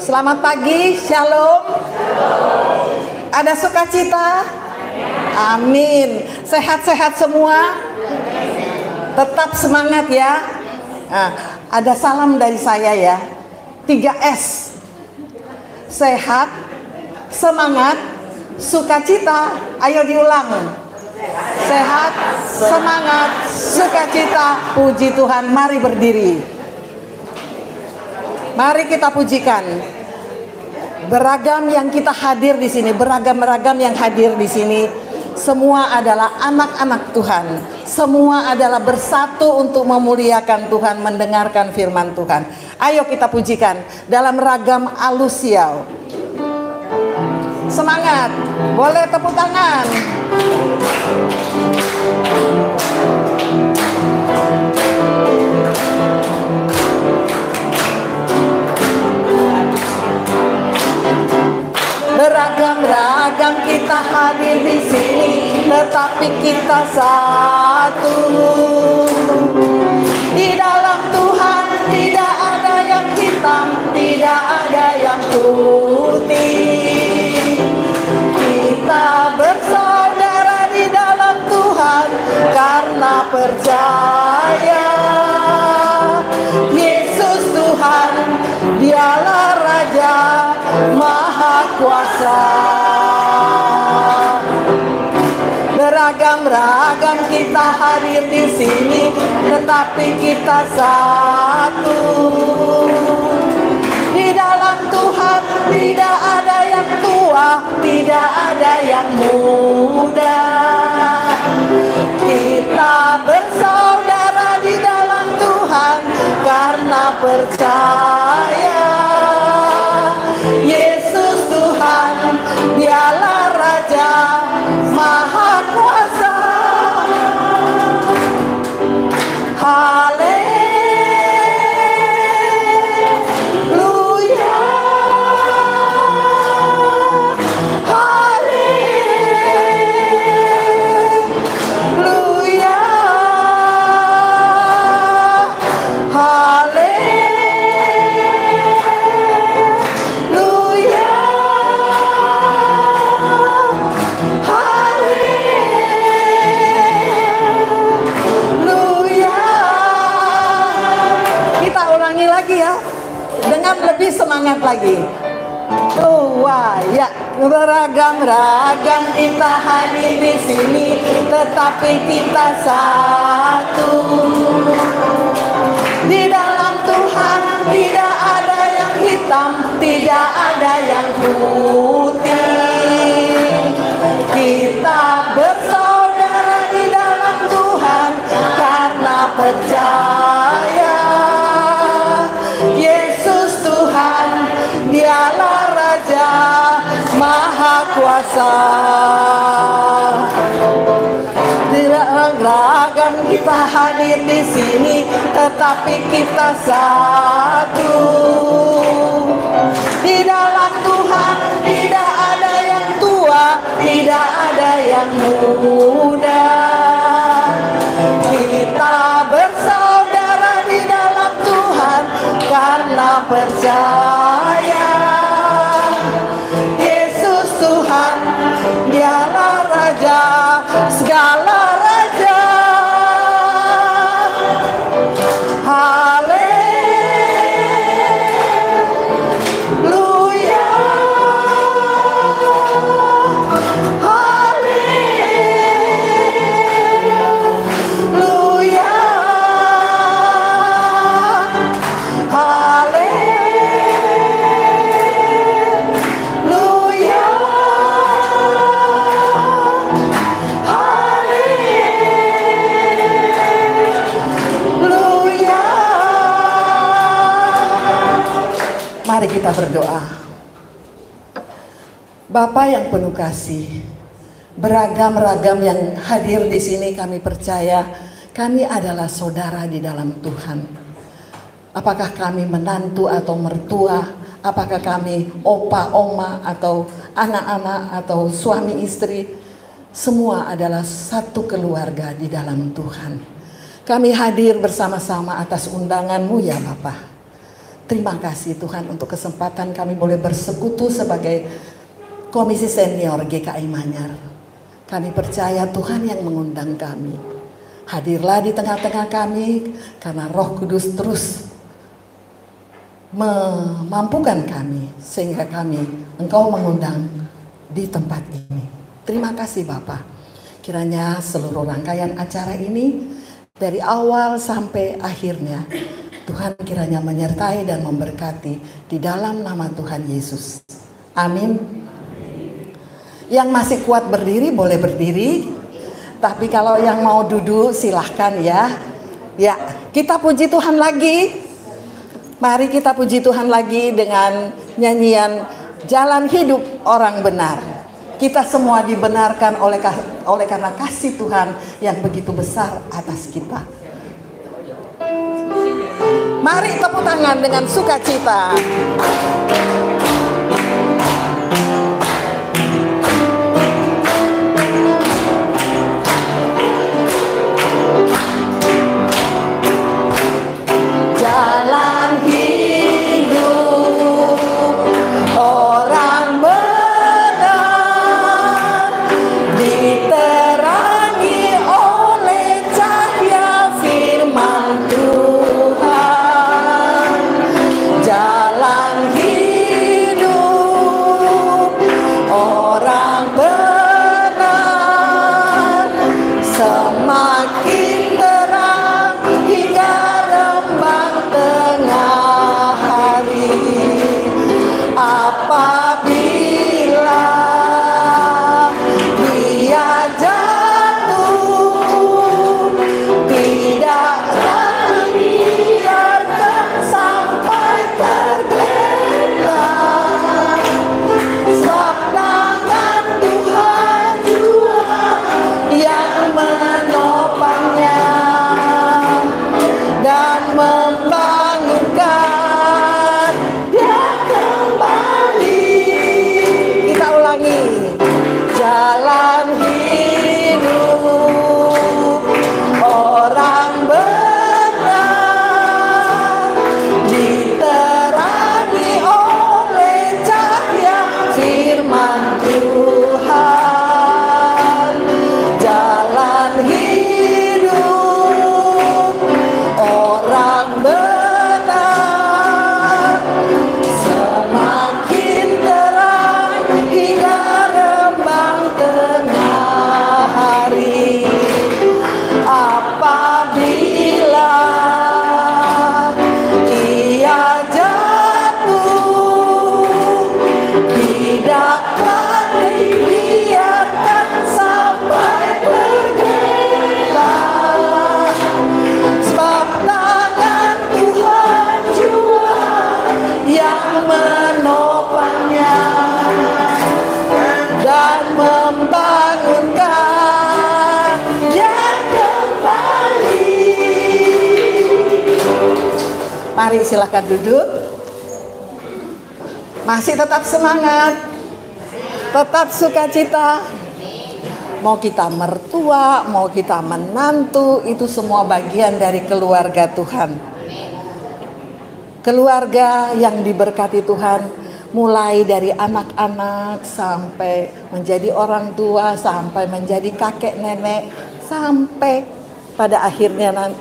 Selamat pagi, shalom. Ada sukacita? Amin. Sehat-sehat semua? Tetap semangat ya. Nah, ada salam dari saya ya. 3S. Sehat, semangat, sukacita. Ayo diulang. Sehat, semangat, sukacita. Puji Tuhan, mari berdiri. Mari kita pujikan. Beragam yang kita hadir di sini, beragam-beragam yang hadir di sini, semua adalah anak-anak Tuhan. Semua adalah bersatu untuk memuliakan Tuhan, mendengarkan firman Tuhan. Ayo kita pujikan dalam ragam alusial. Semangat, boleh tepuk tangan. Beragam-ragam kita hadir di sini, tetapi kita satu. Di dalam Tuhan tidak ada yang hitam, tidak ada yang putih. Kita bersaudara di dalam Tuhan karena percaya. Yesus Tuhan, Dialah Raja Maha Kuasa. Beragam-ragam kita hadir di sini, tetapi kita satu. Di dalam Tuhan tidak ada yang tua, tidak ada yang muda. Kita bersaudara di dalam Tuhan karena percaya. Yesus Tuhan, Dialah Raja Maha Kuasa. Haleluya, haleluya, lagi ya, dengan lebih semangat lagi. Wah ya, beragam-ragam kita hadir di sini, tetapi kita satu. Di dalam Tuhan tidak ada yang hitam, tidak ada yang putih. Kita bersaudara di dalam Tuhan karena percaya. Yesus Tuhan, Dialah Raja Maha Kuasa. Beragam kita hadir di sini, tetapi kita satu. Di dalam Tuhan tidak ada yang tua, tidak ada yang muda. Kita bersaudara di dalam Tuhan karena percaya. Yesus Tuhan, Dialah Raja segala raja. Haleluya, haleluya, haleluya, haleluya. Mari kita berdoa. Bapa yang penuh kasih, beragam-ragam yang hadir di sini, kami percaya kami adalah saudara di dalam Tuhan. Apakah kami menantu atau mertua, apakah kami opa, oma, atau anak-anak, atau suami istri, semua adalah satu keluarga di dalam Tuhan. Kami hadir bersama-sama atas undangan-Mu ya Bapa. Terima kasih Tuhan untuk kesempatan kami boleh bersekutu sebagai Komisi Senior GKI Manyar. Kami percaya Tuhan yang mengundang kami. Hadirlah di tengah-tengah kami karena Roh Kudus terus memampukan kami sehingga Engkau mengundang di tempat ini. Terima kasih Bapak. Kiranya seluruh rangkaian acara ini dari awal sampai akhirnya Tuhan kiranya menyertai dan memberkati di dalam nama Tuhan Yesus. Amin. Yang masih kuat berdiri boleh berdiri. Tapi kalau yang mau duduk silahkan ya. Ya, kita puji Tuhan lagi. Mari kita puji Tuhan lagi dengan nyanyian Jalan Hidup Orang Benar. Kita semua dibenarkan oleh karena kasih Tuhan yang begitu besar atas kita. Mari tepuk tangan dengan sukacita. Jalan hidup orang benar diterangi oleh cahaya firman Tuhan. Jalan hidup orang benar semakin terang hingga rembang tengah hari. Apabila dia jatuh, tidaklah dibiarkan sampai tergeletak. Sebab tangan Tuhan jua yang menopangnya dan membangunkan dia kembali. Kita ulangi. Jalan hidup orang benar diterangi oleh cahaya firman Tuhan. Jalan hidup orang benar semakin terang hingga rembang tengah hari. Apabila ia jatuh, tidaklah dibiarkan sampai tergeletak. Sebab tangan Tuhan jua yang menopangnya dan membangunkan dia kembali. Mari silakan duduk. Masih tetap semangat, tetap sukacita. Mau kita mertua, mau kita menantu, itu semua bagian dari keluarga Tuhan. Keluarga yang diberkati Tuhan, mulai dari anak-anak sampai menjadi orang tua, sampai menjadi kakek nenek, sampai pada akhirnya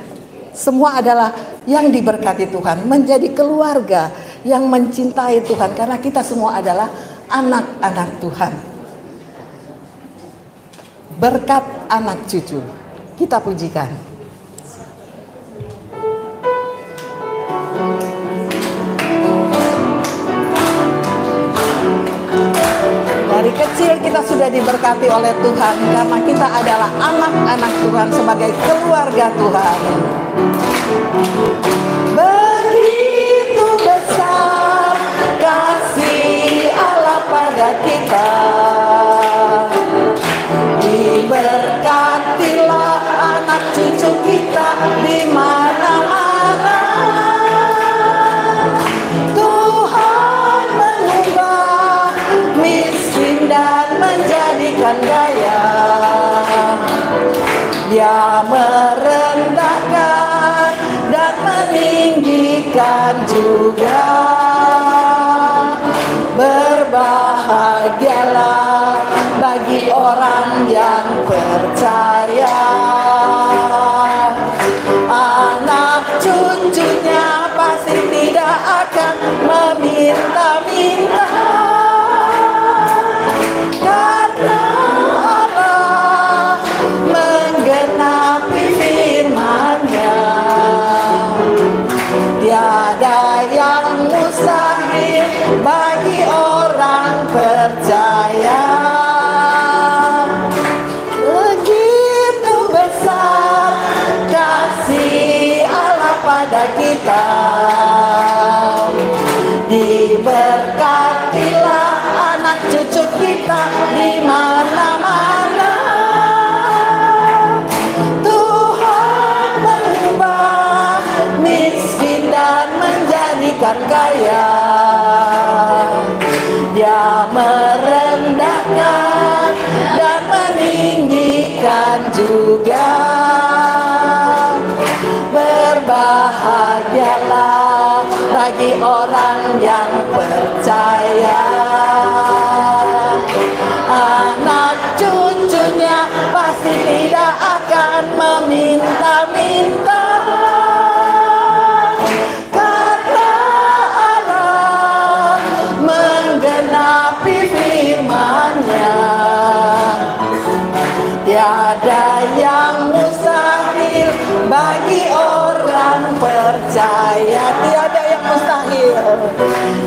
semua adalah yang diberkati Tuhan, menjadi keluarga yang mencintai Tuhan, karena kita semua adalah anak-anak Tuhan. Berkat anak cucu, kita pujikan. Dari kecil kita sudah diberkati oleh Tuhan karena kita adalah anak-anak Tuhan sebagai keluarga Tuhan. Begitu besar kasih Allah pada kita. Diberkatilah anak cucu kita di mana-mana. Tuhan mengubah miskin dan menjadikan kaya. Dia merendahkan dan meninggikan. meninggikan juga. Berbahagialah bagi orang yang percaya, anak cucunya pasti tidak akan meminta-minta, karena Allah menggenapi firman-Nya. Tiada yang mustahil bagi orang percaya. Begitu besar kasih Allah pada kita, diberkatilah anak cucu kita di mana-mana. Tuhan mengubah miskin dan menjadikan kaya. Dia merendahkan dan meninggikan juga. Berbahagialah bagi orang yang percaya, anak cucunya pasti tidak akan meminta-minta, karena Allah menggenapi firman-Nya. Tiada yang mustahil bagi orang percaya. Tiada yang mustahil.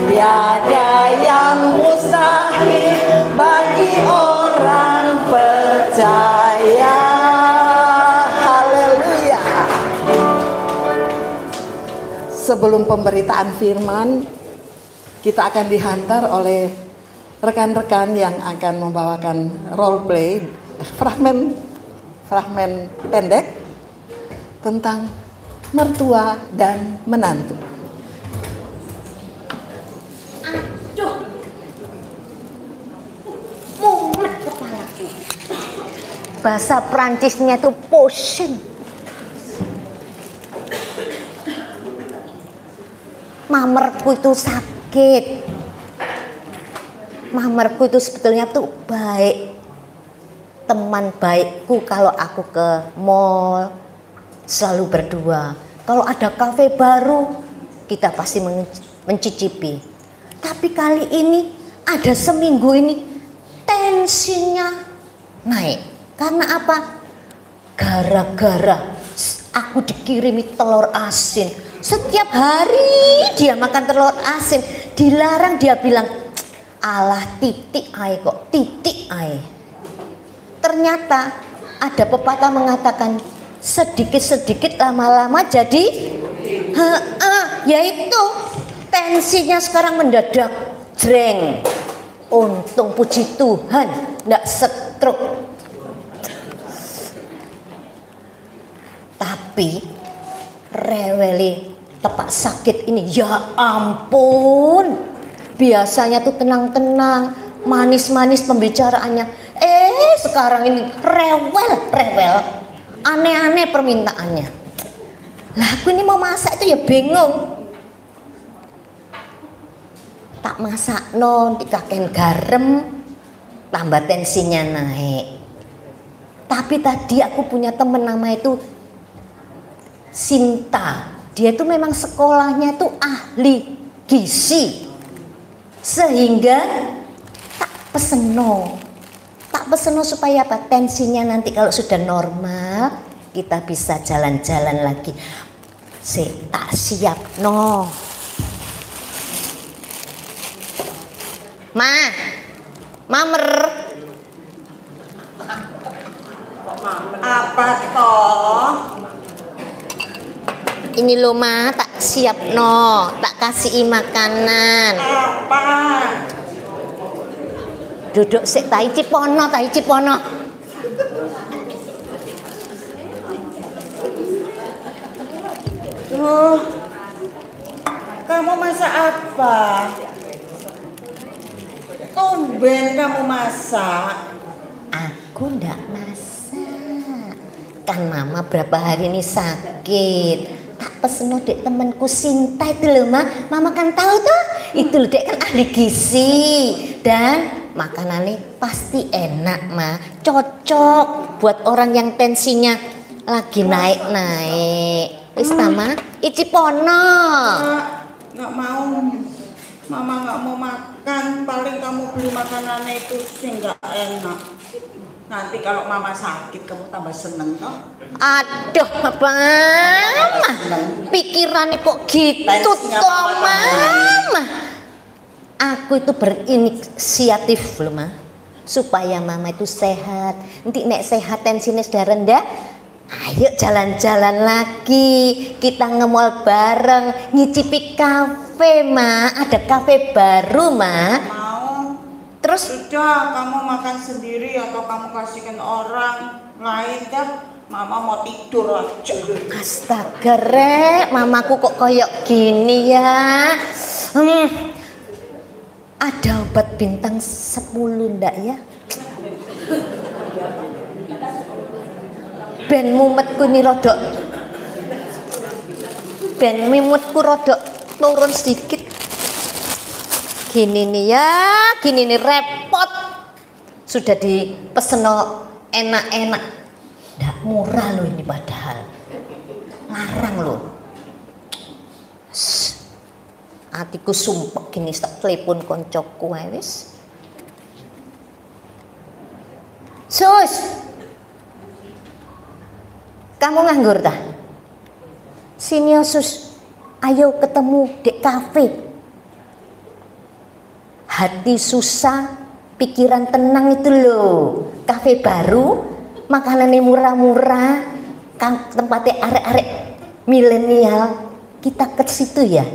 Tiada yang mustahil bagi orang percaya. Haleluya. Sebelum pemberitaan firman, kita akan dihantar oleh rekan-rekan yang akan membawakan role play, fragmen pendek tentang mertua dan menantu. Aduh, mumet kepalaku. Bahasa Prancisnya tuh potion. Mamerku itu sakit. Mamerku itu sebetulnya tuh baik. Teman baikku kalau aku ke mall selalu berdua. Kalau ada kafe baru kita pasti mencicipi. Tapi kali ini ada seminggu ini tensinya naik. Karena apa? Gara-gara aku dikirimi telur asin. Setiap hari dia makan telur asin. Dilarang, dia bilang, alah titik ae kok, titik ae. Ternyata ada pepatah mengatakan sedikit-sedikit lama-lama jadi yaitu tensinya sekarang mendadak jreng. Untung puji Tuhan enggak stroke. Tapi reweli tepak sakit ini, ya ampun, biasanya tuh tenang-tenang, manis-manis pembicaraannya. Sekarang ini rewel, aneh-aneh permintaannya. Lah aku ini mau masak itu ya bingung. Tak masak non, dikaken garam, tambah tensinya naik. Tapi tadi aku punya temen nama itu Sinta. Dia itu memang sekolahnya itu ahli gizi. Sehingga tak peseno supaya apa? Tensinya nanti kalau sudah normal kita bisa jalan-jalan lagi. Tak siap no. Mamer. Apa toh? Ini loh Ma, tak siap no, tak kasih makanan. Apa? Duduk sik, tai cipono. Kamu masak apa? Tumben kamu masak. Aku ndak masak. Kan Mama berapa hari ini sakit. tak pesen dek temanku Sinta itu loh mama kan tahu tuh itu loh dek kan ahli gizi dan makanannya pasti enak cocok buat orang yang tensinya lagi naik wis ma icipono nggak mau mama nggak mau makan paling kamu beli makanannya itu sih nggak enak nanti kalau mama sakit kamu tambah seneng toh. Aduh, mama, pikirannya kok gitu toh, mama. Aku itu berinisiatif loh, ma, supaya mama itu sehat. Nanti nek sehat tensinya sudah rendah, ayo jalan-jalan lagi. Kita nge-mall bareng, ngicipi kafe, ma. Ada kafe baru, ma. Terus sudah kamu makan sendiri atau kamu kasihkan orang lain dah. Mama mau tidur aja. Astaga rek, mamaku kok koyok gini ya. Ada obat bintang 10 ndak ya? Ben mumetku nih rodok. Ben mimutku rodok turun sedikit. Gini nih ya, gini nih repot. Sudah dipeseno enak-enak. Nggak murah loh ini padahal. Larang loh. Atiku sumpek gini tak telepon koncoku wis. Sus. Kamu nganggur dah? Sini sus. Ayo ketemu di kafe. Hati susah, pikiran tenang itu loh. Kafe baru, makanannya murah-murah, tempatnya arek-arek milenial. Kita ke situ ya.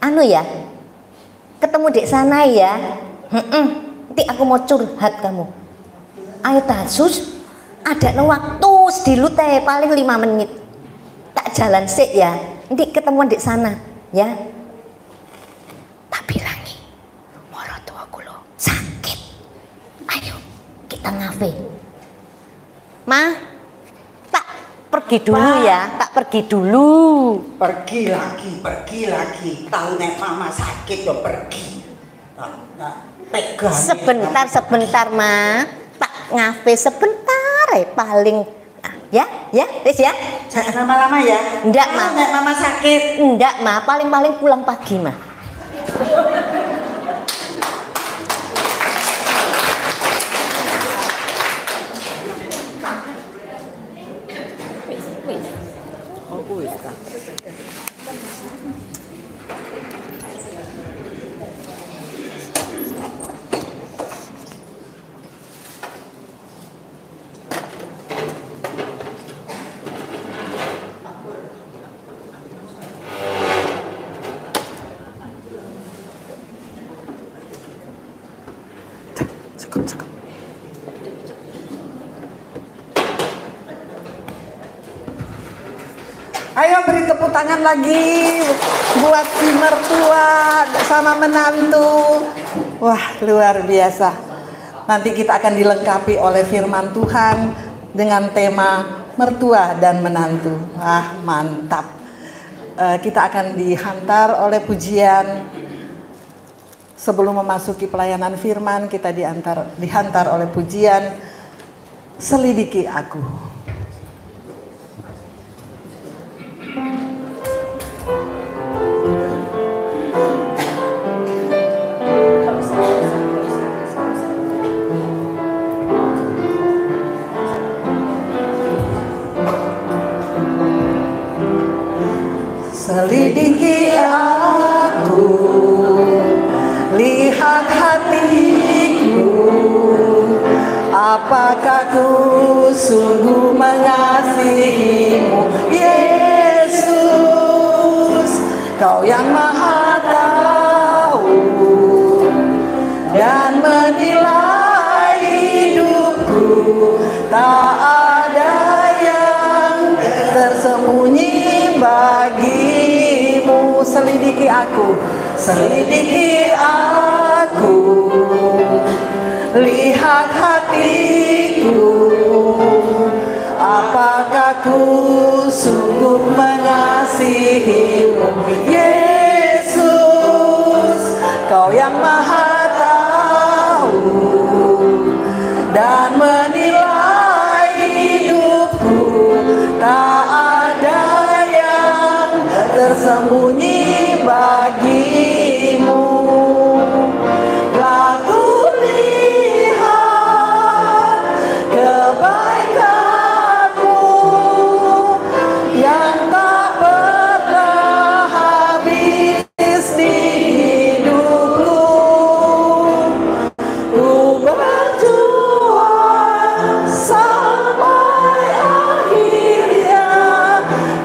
Anu ya, ketemu di sana ya. Nanti aku mau curhat kamu. Ayo tasus, ada waktu sedilu teh paling 5 menit. Tak jalan sik ya. Nanti ketemuan di sana ya. Tak bilangi. Morotuaku lo sakit. Ayo kita ngafe. Ma, tak pergi dulu ya, tak pergi dulu. Pergi lagi. Tahu nek mama sakit yo pergi. Tega. Sebentar ma, tak ngafe sebentar paling. Ya, wis ya. Jangan lama-lama ya. Enggak ma. Nek mama sakit. Enggak ma, paling pulang pagi ma. Ayo beri tepuk tangan lagi buat si mertua sama menantu. Wah, luar biasa. Nanti kita akan dilengkapi oleh firman Tuhan dengan tema mertua dan menantu. Wah, mantap. Kita akan dihantar oleh pujian. Sebelum memasuki pelayanan firman, kita dihantar oleh pujian Selidiki Aku. Selidiki aku, lihat hatiku, apakah ku sungguh mengasihimu, Yesus, Kau yang Maha Tahu dan menilai hidupku, tak ada yang tersembunyi bagimu. Selidiki aku, selidiki aku, lihat hatiku, apakah ku sungguh mengasihimu, mengasihimu Yesus, Kau yang maha tahu dan menilai hidupku, tak ada yang tersembunyi bagimu. Telah kulihat kebaikanmu yang tak pernah habis di hidupku. Ku berjuang sampai akhirnya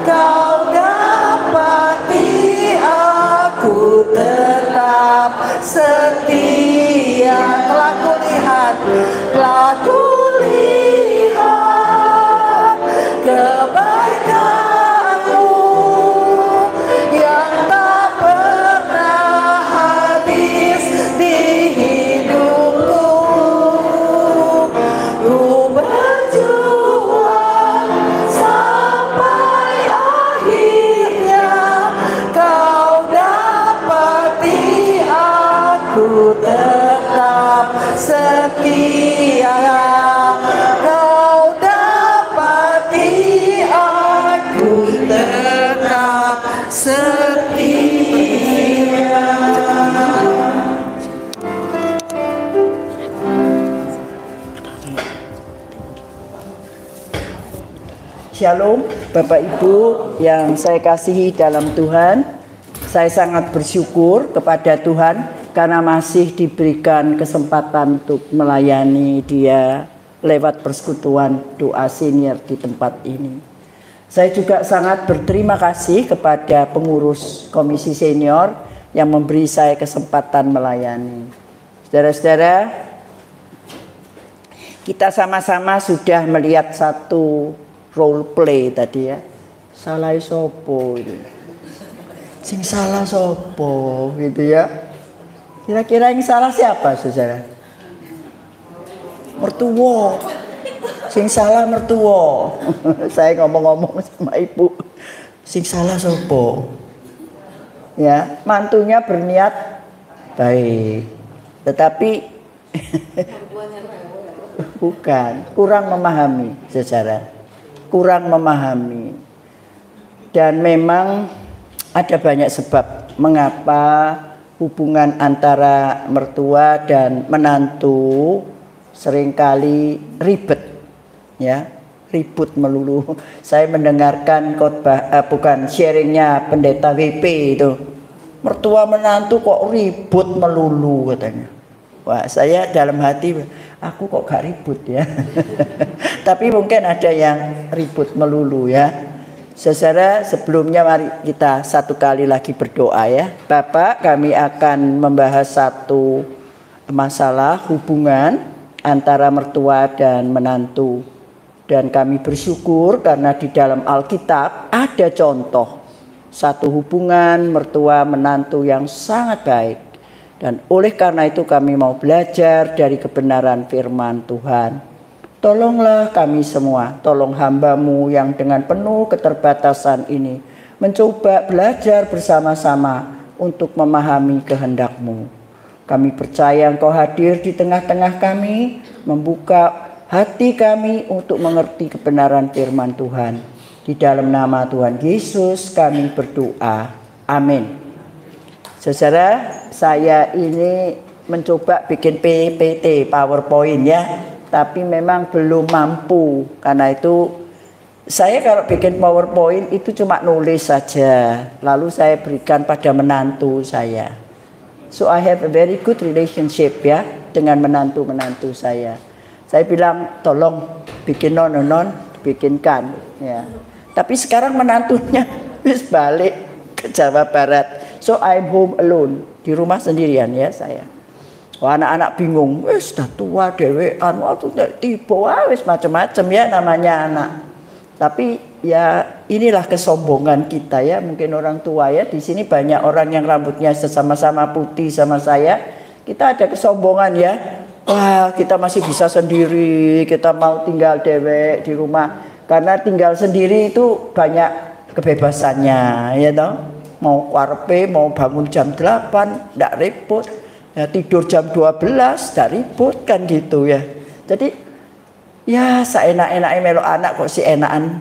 Kau dapati aku tetap setia. Telah kulihat kebaikanmu yang tak pernah habis di hidupku. Ku berjuang sampai akhirnya Kau dapati aku tetap setia. Kau dapati aku tetap setia. Shalom Bapak Ibu yang saya kasihi dalam Tuhan. Saya sangat bersyukur kepada Tuhan karena masih diberikan kesempatan untuk melayani Dia lewat persekutuan doa senior di tempat ini. Saya juga sangat berterima kasih kepada pengurus komisi senior yang memberi saya kesempatan melayani. Saudara-saudara, kita sama-sama sudah melihat satu role play tadi ya. Salah sopo itu. Sing salah sopo gitu ya. Kira-kira yang salah siapa, saudara? Mertua. Sing salah mertua. Saya ngomong-ngomong sama ibu. Sing salah sopo. Ya, mantunya berniat baik. Tetapi bukan, kurang memahami, saudara. Kurang memahami. Dan memang ada banyak sebab mengapa hubungan antara mertua dan menantu seringkali ribet, ya, ribut melulu. Saya mendengarkan khotbah, sharingnya pendeta WP itu, mertua menantu kok ribut melulu katanya. Wah, saya dalam hati, aku kok gak ribut ya. Tapi mungkin ada yang ribut melulu ya. Saudara, sebelumnya mari kita satu kali lagi berdoa ya. Bapak, kami akan membahas satu masalah hubungan antara mertua dan menantu. Dan kami bersyukur karena di dalam Alkitab ada contoh satu hubungan mertua menantu yang sangat baik. Dan oleh karena itu kami mau belajar dari kebenaran firman Tuhan. Tolonglah kami semua, tolong hamba-Mu yang dengan penuh keterbatasan ini mencoba belajar bersama-sama untuk memahami kehendak-Mu. Kami percaya Engkau hadir di tengah-tengah kami, membuka hati kami untuk mengerti kebenaran firman Tuhan. Di dalam nama Tuhan Yesus kami berdoa. Amin. Saudara, saya ini mencoba bikin PPT, PowerPoint ya. Tapi memang belum mampu. Karena itu saya kalau bikin PowerPoint itu cuma nulis saja. Lalu saya berikan pada menantu saya. So I have a very good relationship ya dengan menantu-menantu saya. Saya bilang tolong bikin non bikinkan ya. Tapi sekarang menantunya wis balik ke Jawa Barat. So I'm home alone, di rumah sendirian ya saya. Wah, anak-anak bingung, wis dah tua dhewean, waktu tiba wis macam-macam ya namanya anak. Tapi ya inilah kesombongan kita ya, mungkin orang tua ya. Di sini banyak orang yang rambutnya sesama-sama putih sama saya. Kita ada kesombongan ya. Wah, kita masih bisa sendiri, kita mau tinggal dewek di rumah. Karena tinggal sendiri itu banyak kebebasannya, ya toh. Mau karepe mau bangun jam 8 ndak repot. Ya, tidur jam 12 ndak ribut kan gitu ya. Jadi ya seenak-enaknya melo anak kok si enakan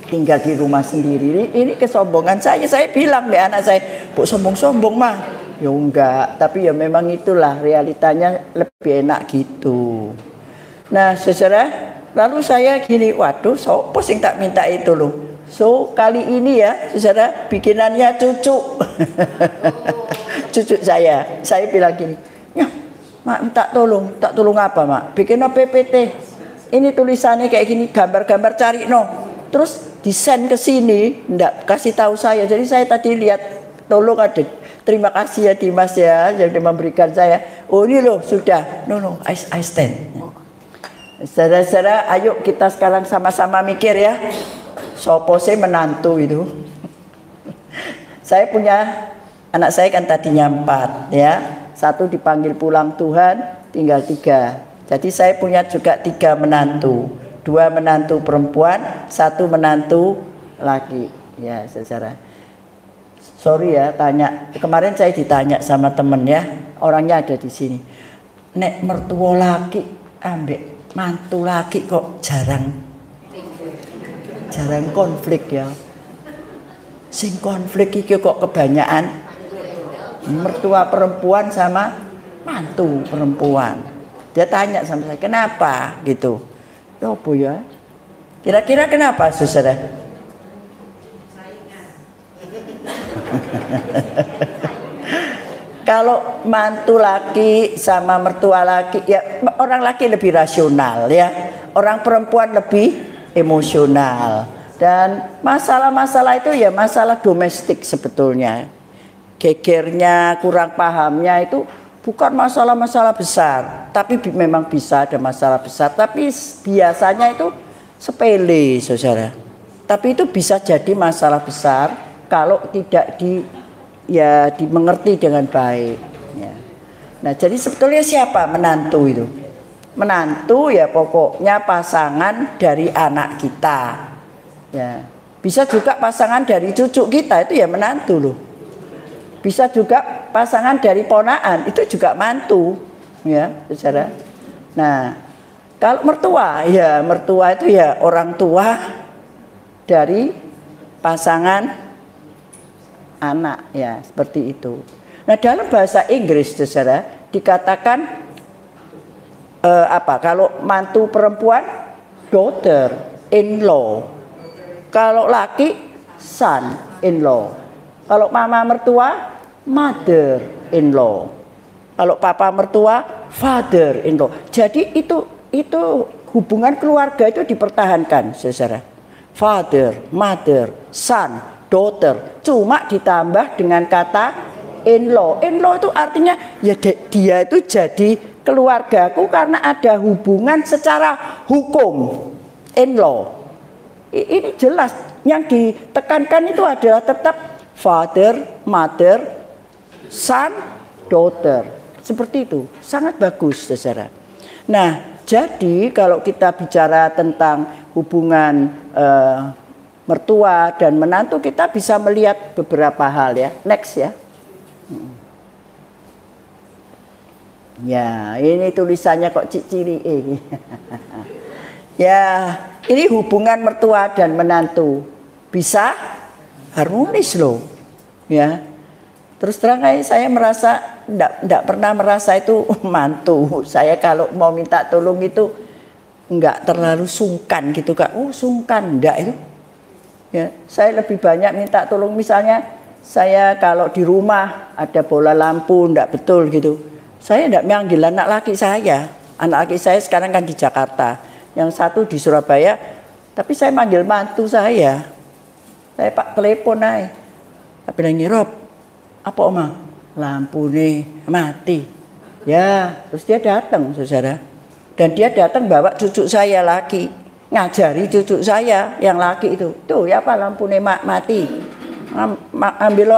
tinggal di rumah sendiri. Ini kesombongan saya. Saya bilang deh anak saya, "Bu sombong-sombong mah." Ya enggak, tapi ya memang itulah realitanya, lebih enak gitu. Nah, saudara, lalu saya gini, waduh, sopo sing tak minta itu loh. So, kali ini ya, saudara, bikinannya cucu. Cucu saya bilang gini, "Ya, Mak, minta tolong. Tak tolong apa, Mak? Bikin PPT. Ini tulisannya kayak gini, gambar-gambar cari no. Terus desain ke sini, ndak kasih tahu saya. Jadi saya tadi lihat, tolong ada. Terima kasih ya Dimas ya, yang memberikan saya. Oh ini loh sudah. No, I stand. Saudara-saudara, ayo kita sekarang sama-sama mikir ya. Sopo sih menantu itu. Saya punya anak saya kan tadinya 4 ya. 1 dipanggil pulang Tuhan, tinggal 3. Jadi saya punya juga 3 menantu. 2 menantu perempuan, 1 menantu laki. Ya, saudara. Sorry ya, tanya. Kemarin saya ditanya sama temen ya, orangnya ada di sini. Nek mertua laki ambek mantu laki kok jarang konflik ya. Sing konflik iki kok kebanyakan mertua perempuan sama mantu perempuan. Dia tanya sama saya, kenapa gitu? Apa ya? Kira-kira kenapa, saudara? Kalau mantu laki sama mertua laki, ya orang laki lebih rasional ya, orang perempuan lebih emosional. Dan masalah-masalah itu ya masalah domestik sebetulnya. Gegernya, kurang pahamnya itu bukan masalah-masalah besar, tapi memang bisa ada masalah besar, tapi biasanya itu sepele, saudara. Tapi itu bisa jadi masalah besar kalau tidak dimengerti dengan baik. Ya. Nah, jadi sebetulnya siapa menantu itu? Menantu ya pokoknya pasangan dari anak kita. Ya. Bisa juga pasangan dari cucu kita, itu ya menantu loh. Bisa juga pasangan dari ponaan, itu juga mantu, ya, saudara. Nah, kalau mertua, ya mertua itu ya orang tua dari pasangan anak, ya seperti itu. Nah, dalam bahasa Inggris, saudara, dikatakan kalau mantu perempuan, daughter in law. Kalau laki, son in law. Kalau mama mertua, mother in law. Kalau papa mertua, father in law. Jadi itu hubungan keluarga itu dipertahankan, saudara. Father, mother, son, daughter. Cuma ditambah dengan kata in law. In law itu artinya ya dia itu jadi keluargaku karena ada hubungan secara hukum. In law. Ini jelas yang ditekankan itu adalah tetap father, mother, son, daughter. Seperti itu. Sangat bagus, saudara. Nah, jadi kalau kita bicara tentang hubungan mertua dan menantu, kita bisa melihat beberapa hal ya. Next ya. Ya, ini tulisannya kok ciri. Ya, ini hubungan mertua dan menantu bisa harmonis loh. Ya. Terus terang saya merasa enggak pernah merasa itu mantu. Saya kalau mau minta tolong itu enggak terlalu sungkan gitu, Kak. Oh, sungkan enggak itu. Ya, saya lebih banyak minta tolong, misalnya saya kalau di rumah ada bola lampu enggak betul gitu. Saya enggak manggil anak laki saya. Anak laki saya sekarang kan di Jakarta. Yang 1 di Surabaya, tapi saya manggil mantu saya. Saya Pak telepon aja. Tapi bilang, Rob, apa Oma? Lampu nih mati. Ya, terus dia datang, saudara. Dan dia datang bawa cucu saya laki, ngajari cucu saya yang laki itu. Tuh, ya apa lampu nih mati. Ambil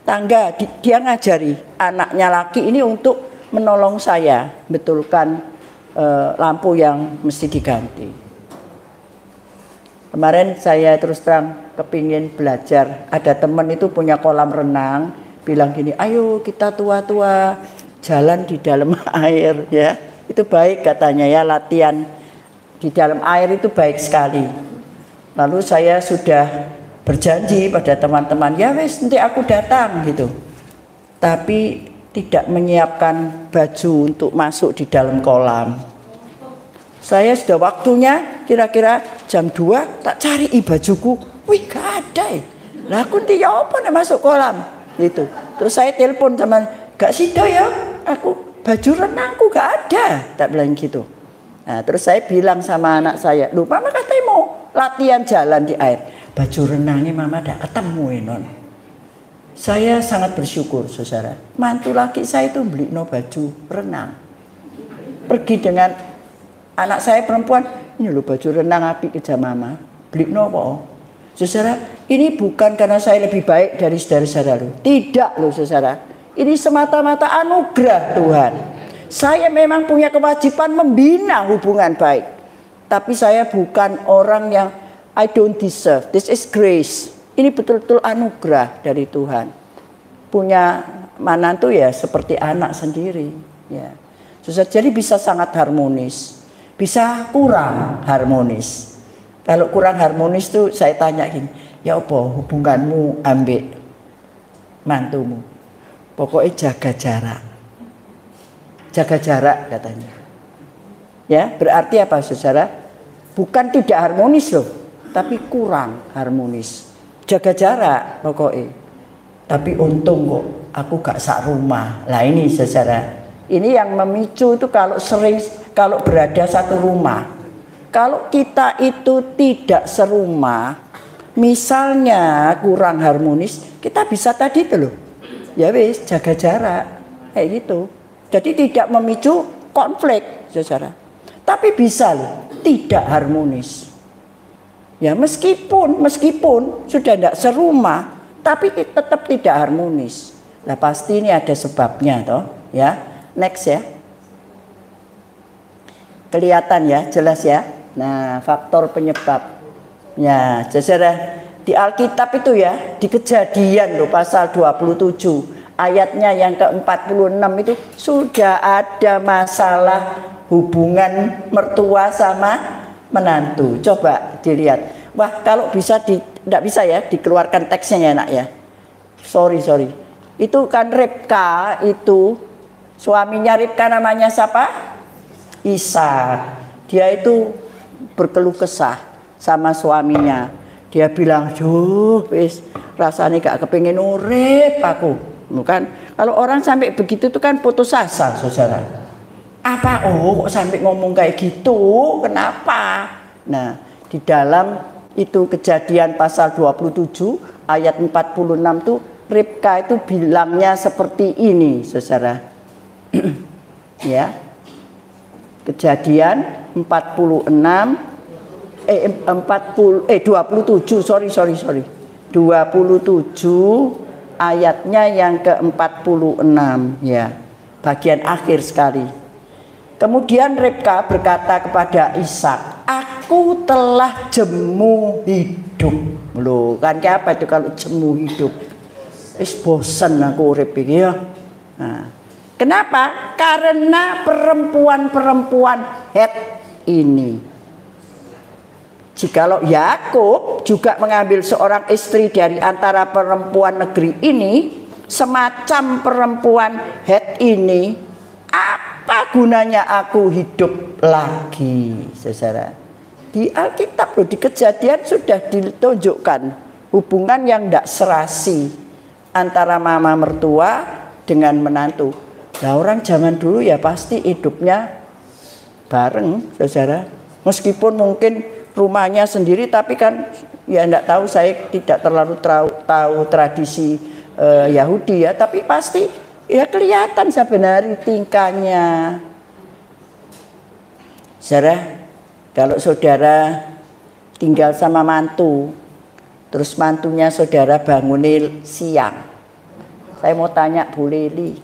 tangga, dia ngajari anaknya laki ini untuk menolong saya betulkan lampu yang mesti diganti. Kemarin saya terus terang kepingin belajar. Ada teman itu punya kolam renang, bilang gini, ayo kita tua-tua jalan di dalam air ya. Itu baik katanya ya, latihan di dalam air itu baik sekali. Lalu saya sudah berjanji pada teman-teman, ya wes nanti aku datang gitu. Tapi tidak menyiapkan baju untuk masuk di dalam kolam. Saya sudah waktunya kira-kira jam 2 tak cari bajuku. Wih gak ada Lah aku nanti ya apa nih masuk kolam gitu. Terus saya telepon teman, gak sido ya aku baju renangku gak ada. Tak bilang gitu. Nah terus saya bilang sama anak saya, lu mama katanya mau latihan jalan di air. Baju renangnya mama gak ketemu non. Saya sangat bersyukur saudara. Mantu laki saya itu beli baju renang. Pergi dengan anak saya perempuan, ini loh baju renang api kerja mama, beli nopo. Saudara, ini bukan karena saya lebih baik dari saudara-saudara loh. Tidak loh saudara. Ini semata-mata anugerah Tuhan. Saya memang punya kewajiban membina hubungan baik. Tapi saya bukan orang yang I don't deserve. This is grace. Ini betul-betul anugerah dari Tuhan. Punya manantu ya seperti anak sendiri. Ya. Saudara, jadi bisa sangat harmonis. Bisa kurang harmonis. Kalau kurang harmonis tuh saya tanya gini, ya apa hubunganmu ambek mantumu? Pokoknya jaga jarak. Jaga jarak katanya. Ya, berarti apa saudara? Bukan tidak harmonis loh, tapi kurang harmonis. Jaga jarak pokoknya. Tapi untung kok aku gak sak rumah. Lah ini saudara. Ini yang memicu itu kalau berada satu rumah. Kalau kita itu tidak serumah, misalnya kurang harmonis, kita bisa tadi itu loh. Ya wis, jaga jarak. Kayak gitu. Jadi tidak memicu konflik, saudara. Tapi bisa loh, tidak harmonis. Ya meskipun sudah tidak serumah, tapi tetap tidak harmonis. Nah pasti ini ada sebabnya toh, ya. Next ya. Kelihatan ya, jelas ya. Nah, faktor penyebab. Ya, saudara, di Alkitab itu ya, di Kejadian loh pasal 27, ayatnya yang ke-46 itu sudah ada masalah hubungan mertua sama menantu. Coba dilihat. Wah, kalau bisa tidak bisa ya dikeluarkan teksnya ya, Nak ya. Sorry. Itu kan Ribka itu suaminya Ribka namanya siapa? Ishak. Dia itu berkeluh kesah sama suaminya. Dia bilang, "Duh, wis rasanya gak kepengin urip aku." Bukan? Kalau orang sampai begitu itu kan putus asa, saudara. Apa? Oh, kok sampai ngomong kayak gitu? Kenapa? Nah, di dalam itu Kejadian pasal 27 ayat 46 tuh Ribka itu bilangnya seperti ini, saudara. Ya. Kejadian 27 ayatnya yang ke-46 ya. Bagian akhir sekali. Kemudian Ribka berkata kepada Ishak, "Aku telah jemu hidup." Loh, kan kayak apa itu kalau jemu hidup? Bosan aku urip iki ya. Nah, kenapa? Karena perempuan-perempuan Het ini. Jikalau Yakub juga mengambil seorang istri dari antara perempuan negeri ini, semacam perempuan Het ini, apa gunanya aku hidup lagi, saudara? Di Alkitab loh, di Kejadian sudah ditunjukkan hubungan yang tidak serasi antara mama mertua dengan menantu. Nah orang zaman dulu ya pasti hidupnya bareng, saudara. Meskipun mungkin rumahnya sendiri, tapi kan ya enggak tahu, saya tidak terlalu tahu tradisi Yahudi ya, tapi pasti ya kelihatan sebenarnya tingkahnya. Saudara, kalau saudara tinggal sama mantu, terus mantunya saudara bangunin siang, saya mau tanya Bu Lili,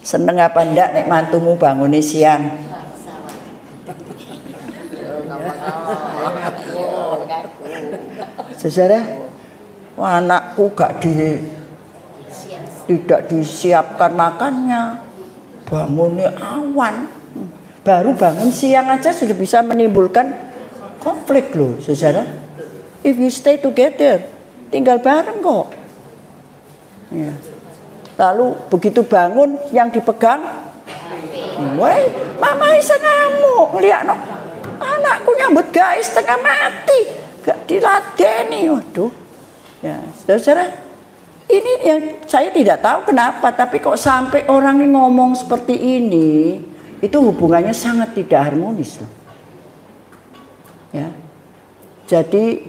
seneng apa enggak nek mantumu bangunin siang? saudara. Wah, anakku tidak disiapkan makannya, bangunnya awan, baru bangun siang aja sudah bisa menimbulkan konflik loh, saudara. If you stay together, tinggal bareng kok. Ya. Lalu begitu bangun yang dipegang, woi, mama isa ngamuk, lihat no, anakku nyambut guys setengah mati, gak diladeni, waduh. Ya, saudara, ini yang saya tidak tahu kenapa, tapi kok sampai orang ngomong seperti ini, itu hubungannya sangat tidak harmonis loh. Ya, jadi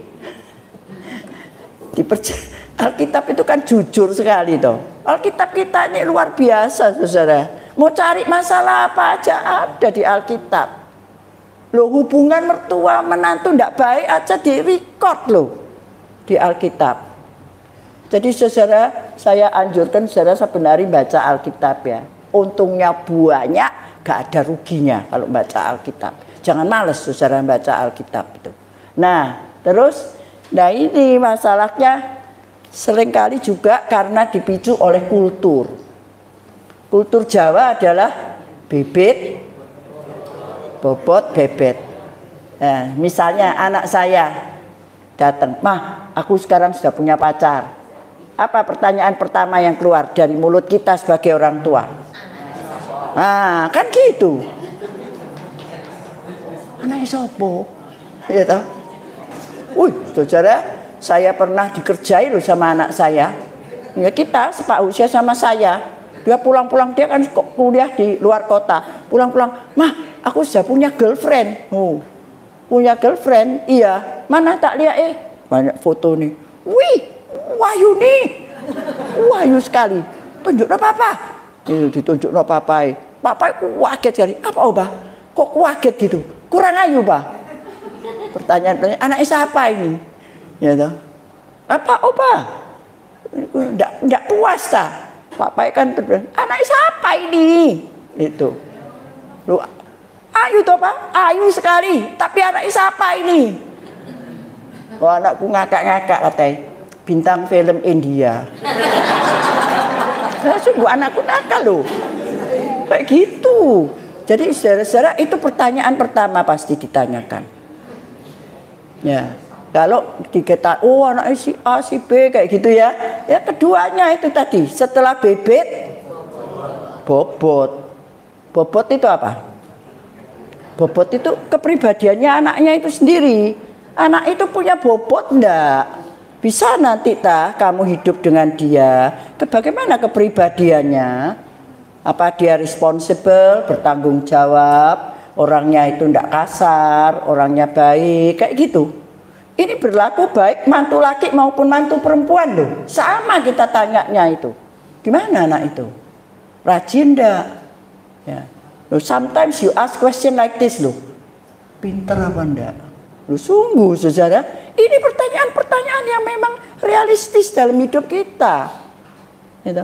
Alkitab itu kan jujur sekali toh. Alkitab kita ini luar biasa, saudara. Mau cari masalah apa aja ada di Alkitab. Loh, hubungan mertua menantu tidak baik aja di record loh di Alkitab. Jadi saudara, saya anjurkan saudara sebenarnya baca Alkitab ya. Untungnya banyak, gak ada ruginya kalau baca Alkitab. Jangan males saudara baca Alkitab itu. Nah, terus, nah ini masalahnya seringkali juga karena dipicu oleh kultur. Kultur Jawa adalah bebet, bobot, bebet. Nah, misalnya anak saya datang, "Mah, aku sekarang sudah punya pacar." Apa pertanyaan pertama yang keluar dari mulut kita sebagai orang tua? Nah, kan gitu. Anaknya sopo? Ya toh? Saudara, saya pernah dikerjai loh sama anak saya. Ya, kita sepausia sama saya. Dia pulang-pulang, dia kan kuliah di luar kota. Pulang-pulang, "Mah, aku sudah punya girlfriend." Oh, punya girlfriend? Iya. Mana tak lihat banyak foto nih. Wih, wahyu nih, wahyu sekali. Tunjuk no papa, ditunjuk no papa. Papa kaget sekali. Apa obah? Kok kaget gitu? Kurang ayu bah. Pertanyaan, anak siapa ini? Ya toh. Apa obah? Nggak puas tak? Papa kan anak siapa ini? Itu. Lu ayu toh pak? Ayu sekali. Tapi anak siapa ini? Oh, anakku ngakak-ngakak katanya. Bintang film India. Nah, sungguh anakku nakal loh. Kayak gitu. Jadi saudara-saudara, itu pertanyaan pertama pasti ditanyakan. Ya, kalau dikata, oh anak si A si B kayak gitu ya. Ya keduanya itu tadi, setelah bebet, bobot. Bobot itu apa? Bobot itu kepribadiannya anaknya itu sendiri. Anak itu punya bobot enggak? Bisa nanti kamu hidup dengan dia. Bagaimana kepribadiannya? Apa dia responsible, bertanggung jawab, orangnya itu enggak kasar, orangnya baik, kayak gitu. Ini berlaku baik mantu laki maupun mantu perempuan loh. Sama kita tanyanya itu. Gimana anak itu? Rajin enggak? Ya. Loh, sometimes you ask question like this loh. Pinter apa enggak? Loh, sungguh saudara, ini pertanyaan-pertanyaan yang memang realistis dalam hidup kita. Gitu.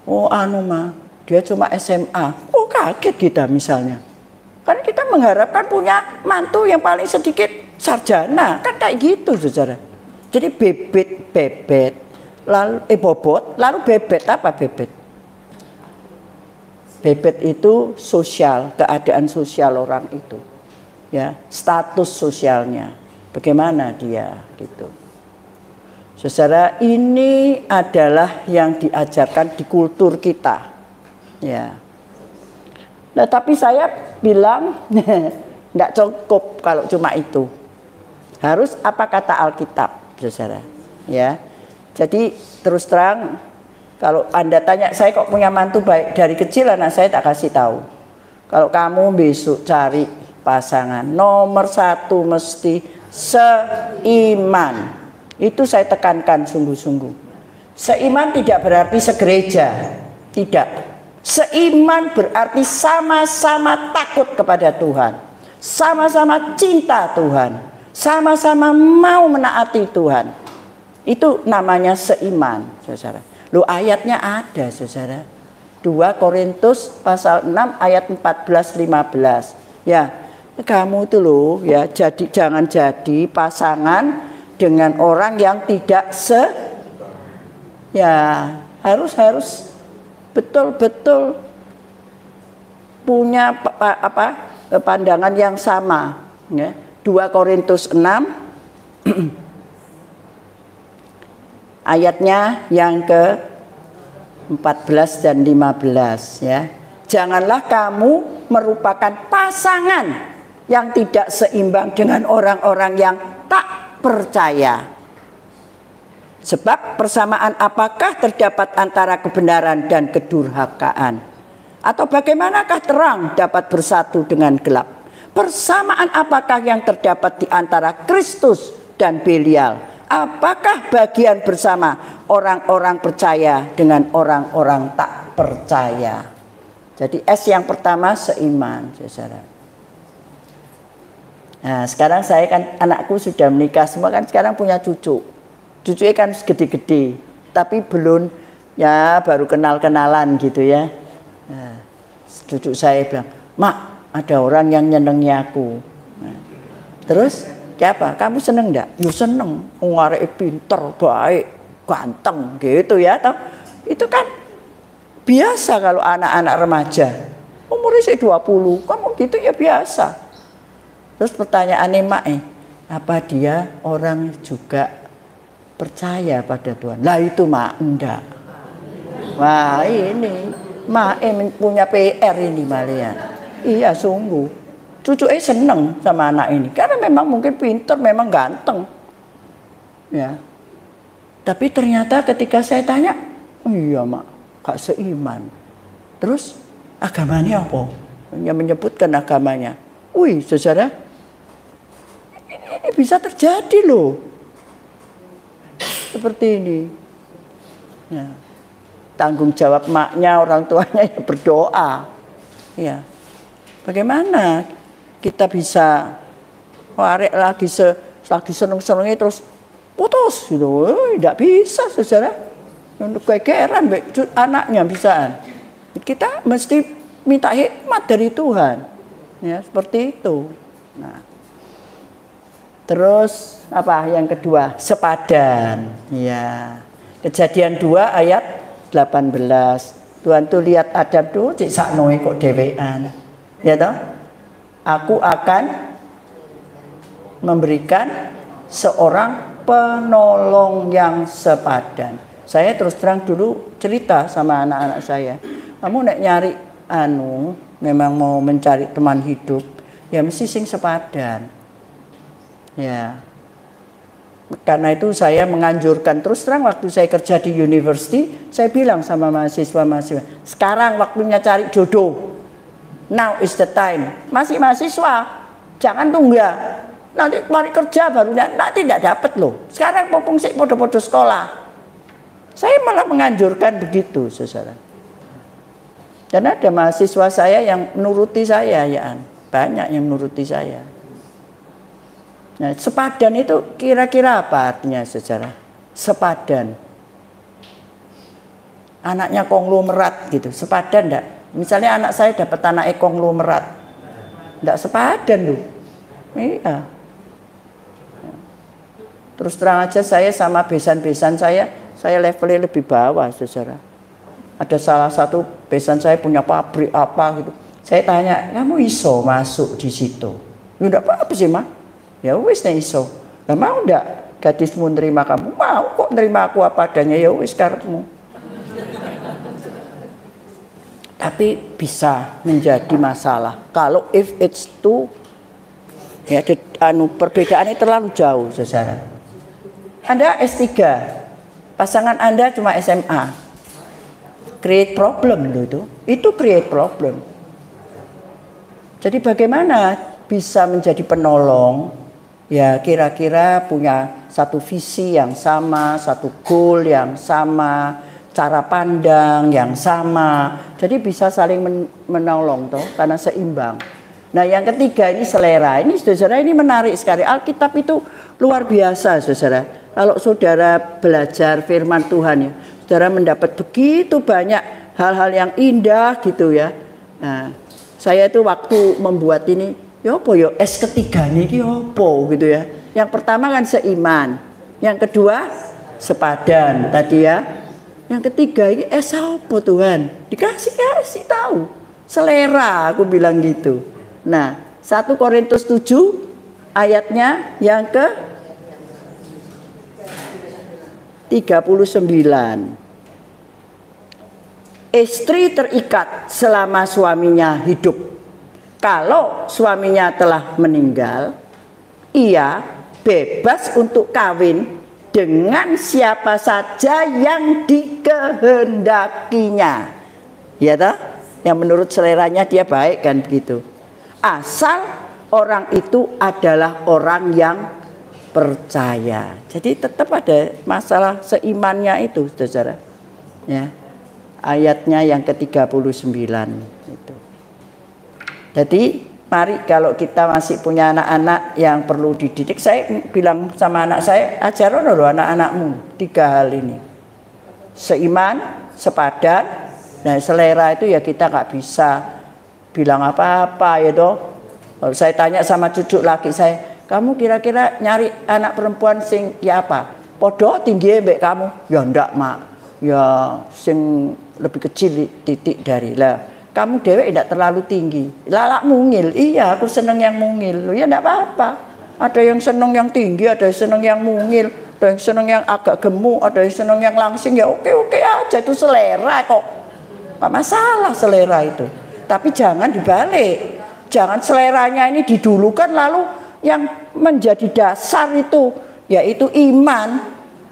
Oh mah, dia cuma SMA. Oh kaget kita misalnya. Karena kita mengharapkan punya mantu yang paling sedikit sarjana. Kan kayak gitu saudara. Jadi bebet, lalu bobot, lalu bebet. Apa bebet? Bebet itu sosial, keadaan sosial orang itu. Ya, status sosialnya. Bagaimana dia gitu. Saudara, ini adalah yang diajarkan di kultur kita. Ya. Nah, tapi saya bilang enggak cukup kalau cuma itu. Harus apa kata Alkitab, saudara. Ya. Jadi terus terang, kalau Anda tanya saya kok punya mantu baik dari kecil, anak saya tak kasih tahu. Kalau kamu besok cari pasangan, nomor satu mesti seiman. Itu saya tekankan sungguh-sungguh. Seiman tidak berarti segereja, tidak. Seiman berarti sama-sama takut kepada Tuhan, sama-sama cinta Tuhan, sama-sama mau menaati Tuhan. Itu namanya seiman, saudara. Loh, ayatnya ada, saudara. 2 Korintus pasal 6 ayat 14-15. Ya, kamu tuh loh ya, jangan jadi pasangan dengan orang yang tidak ya harus betul-betul punya pandangan yang sama ya. 2 Korintus 6 ayatnya yang ke-14 dan 15 ya. Janganlah kamu merupakan pasangan yang tidak seimbang dengan orang-orang yang tak percaya. Sebab persamaan apakah terdapat antara kebenaran dan kedurhakaan? Atau bagaimanakah terang dapat bersatu dengan gelap? Persamaan apakah yang terdapat di antara Kristus dan Belial? Apakah bagian bersama orang-orang percaya dengan orang-orang tak percaya? Jadi S yang pertama seiman, saudara. Nah, sekarang saya kan anakku sudah menikah semua kan, sekarang punya cucu. Cucunya kan gede-gede, tapi belum ya, baru kenal-kenalan gitu ya. Nah, cucu saya bilang, "Mak, ada orang yang nyenengi aku." Nah, terus siapa? Kamu seneng enggak? Ya seneng. Arek pinter, baik, ganteng gitu ya. Itu kan biasa kalau anak-anak remaja. Umurnya 20, kamu gitu ya biasa. Terus pertanyaannya mak, apa dia orang juga percaya pada Tuhan? Lah itu mak enggak. Wah ini mak punya PR ini malian. Iya sungguh. Cucunya seneng sama anak ini karena memang mungkin pinter, memang ganteng. Ya. Tapi ternyata ketika saya tanya, iya mak, gak seiman. Terus agamanya apa? Yang menyebutkan agamanya. Wih, saudara, ini bisa terjadi loh. Seperti ini. Ya. Tanggung jawab maknya, orang tuanya ya berdoa. Ya. Bagaimana kita bisa warek lagi seneng-senengnya terus putus gitu. Tidak bisa, saudara. Untuk kegeran anaknya bisaan. Kita mesti minta hikmat dari Tuhan. Ya, seperti itu. Nah. Terus apa yang kedua? Sepadan. Ya. Kejadian 2 ayat 18. Tuhan tuh lihat Adam tuh cik saknoe kok dhewean. Ya toh? Aku akan memberikan seorang penolong yang sepadan. Saya terus terang dulu cerita sama anak-anak saya. Kamu nek nyari memang mau mencari teman hidup, ya mesti sing sepadan. Ya. Karena itu saya menganjurkan, terus terang waktu saya kerja di university, saya bilang sama mahasiswa-mahasiswa, sekarang waktunya cari jodoh. Now is the time. Masih mahasiswa, jangan tunggu. Nanti mari kerja baru nanti tidak dapat loh. Sekarang popung sik podo-podo sekolah. Saya malah menganjurkan begitu, saudara. Dan ada mahasiswa saya yang menuruti saya, ya, banyak yang menuruti saya. Nah, sepadan itu kira-kira apa artinya, saudara? Sepadan. Anaknya konglomerat gitu, sepadan enggak? Misalnya anak saya dapat anak konglomerat, enggak sepadan loh. Iya. Terus terang aja saya sama besan-besan saya levelnya lebih bawah, saudara. Ada salah satu besan saya punya pabrik apa gitu. Saya tanya, kamu iso masuk di situ? Ya enggak apa-apa sih, Mak. Ya wis nek iso. Lah mau ndak gadismu nerima kamu? Mau kok nerima aku apa adanya, ya wis karepmu. Tapi bisa menjadi masalah kalau if it's too ya perbedaannya terlalu jauh, saudara. Anda S3, pasangan Anda cuma SMA. Create problem loh itu. Itu create problem. Jadi bagaimana bisa menjadi penolong? Ya kira-kira punya satu visi yang sama, satu goal yang sama, cara pandang yang sama. Jadi bisa saling menolong toh, karena seimbang. Nah yang ketiga ini selera. Ini saudara ini menarik sekali. Alkitab itu luar biasa, saudara. Kalau saudara belajar firman Tuhan ya, saudara mendapat begitu banyak hal-hal yang indah gitu ya. Nah, saya itu waktu membuat ini Ya apa ya S ketiganya iki apa gitu ya. Yang pertama kan seiman, yang kedua sepadan tadi ya. Yang ketiga ini S apa Tuhan? Dikasih tahu. Selera aku bilang gitu. Nah, 1 Korintus 7 ayatnya yang ke 39. Istri terikat selama suaminya hidup. Kalau suaminya telah meninggal, ia bebas untuk kawin dengan siapa saja yang dikehendakinya. Ya toh? Yang menurut seleranya dia baik kan begitu. Asal orang itu adalah orang yang percaya. Jadi tetap ada masalah seimannya itu, saudara. Ya. Ayatnya yang ke-39 itu. Jadi mari kalau kita masih punya anak-anak yang perlu dididik, saya bilang sama anak saya, ajarin loh anak-anakmu 3 hal ini. Seiman, sepadan, dan selera itu ya kita nggak bisa bilang apa-apa ya toh. Kalau saya tanya sama cucu laki saya, kamu kira-kira nyari anak perempuan sing ya apa? Podo tinggi mbek kamu? Ya ndak mak. Ya sing lebih kecil titik dari lah. Kamu dewek tidak terlalu tinggi. Lalak mungil. Iya, aku seneng yang mungil. Ya enggak apa-apa. Ada yang seneng yang tinggi, ada yang seneng yang mungil, ada yang seneng yang agak gemuk, ada yang seneng yang langsing. Ya oke aja, itu selera kok. Apa masalah selera itu. Tapi jangan dibalik. Jangan seleranya ini didulukan lalu yang menjadi dasar itu yaitu iman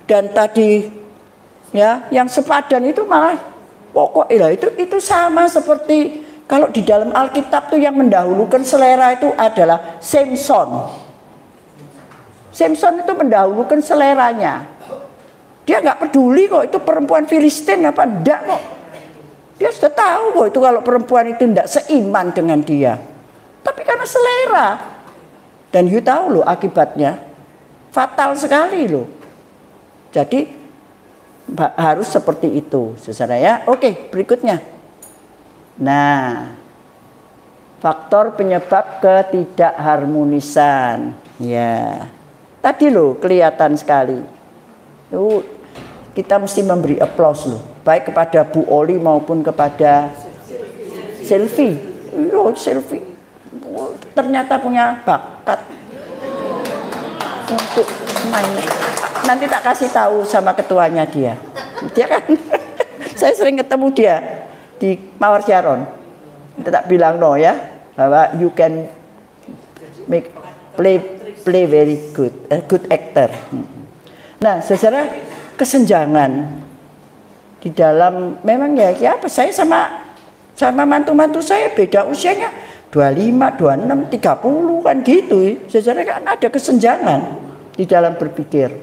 dan tadi ya yang sepadan itu malah pokoknya itu sama seperti kalau di dalam Alkitab tuh yang mendahulukan selera itu adalah Samson. Samson itu mendahulukan seleranya. Dia nggak peduli kok itu perempuan Filistin apa enggak kok. Dia sudah tahu kok itu kalau perempuan itu enggak seiman dengan dia. Tapi karena selera. Dan you tahu loh akibatnya fatal sekali loh. Jadi harus seperti itu, saudara ya. Oke, berikutnya. Nah, faktor penyebab ketidakharmonisan. Ya, tadi loh kelihatan sekali. Kita mesti memberi aplaus loh, baik kepada Bu Oli maupun kepada Selfie. Selfie ternyata punya bakat untuk main. Nanti tak kasih tahu sama ketuanya dia kan saya sering ketemu dia di Mawar Sharon. Tak bilang no ya bahwa you can play very good, a good actor. Nah, saudara, kesenjangan di dalam memang ya apa saya sama mantu-mantu saya beda usianya 25, 26, 30 kan gitu. Saudara kan ada kesenjangan di dalam berpikir.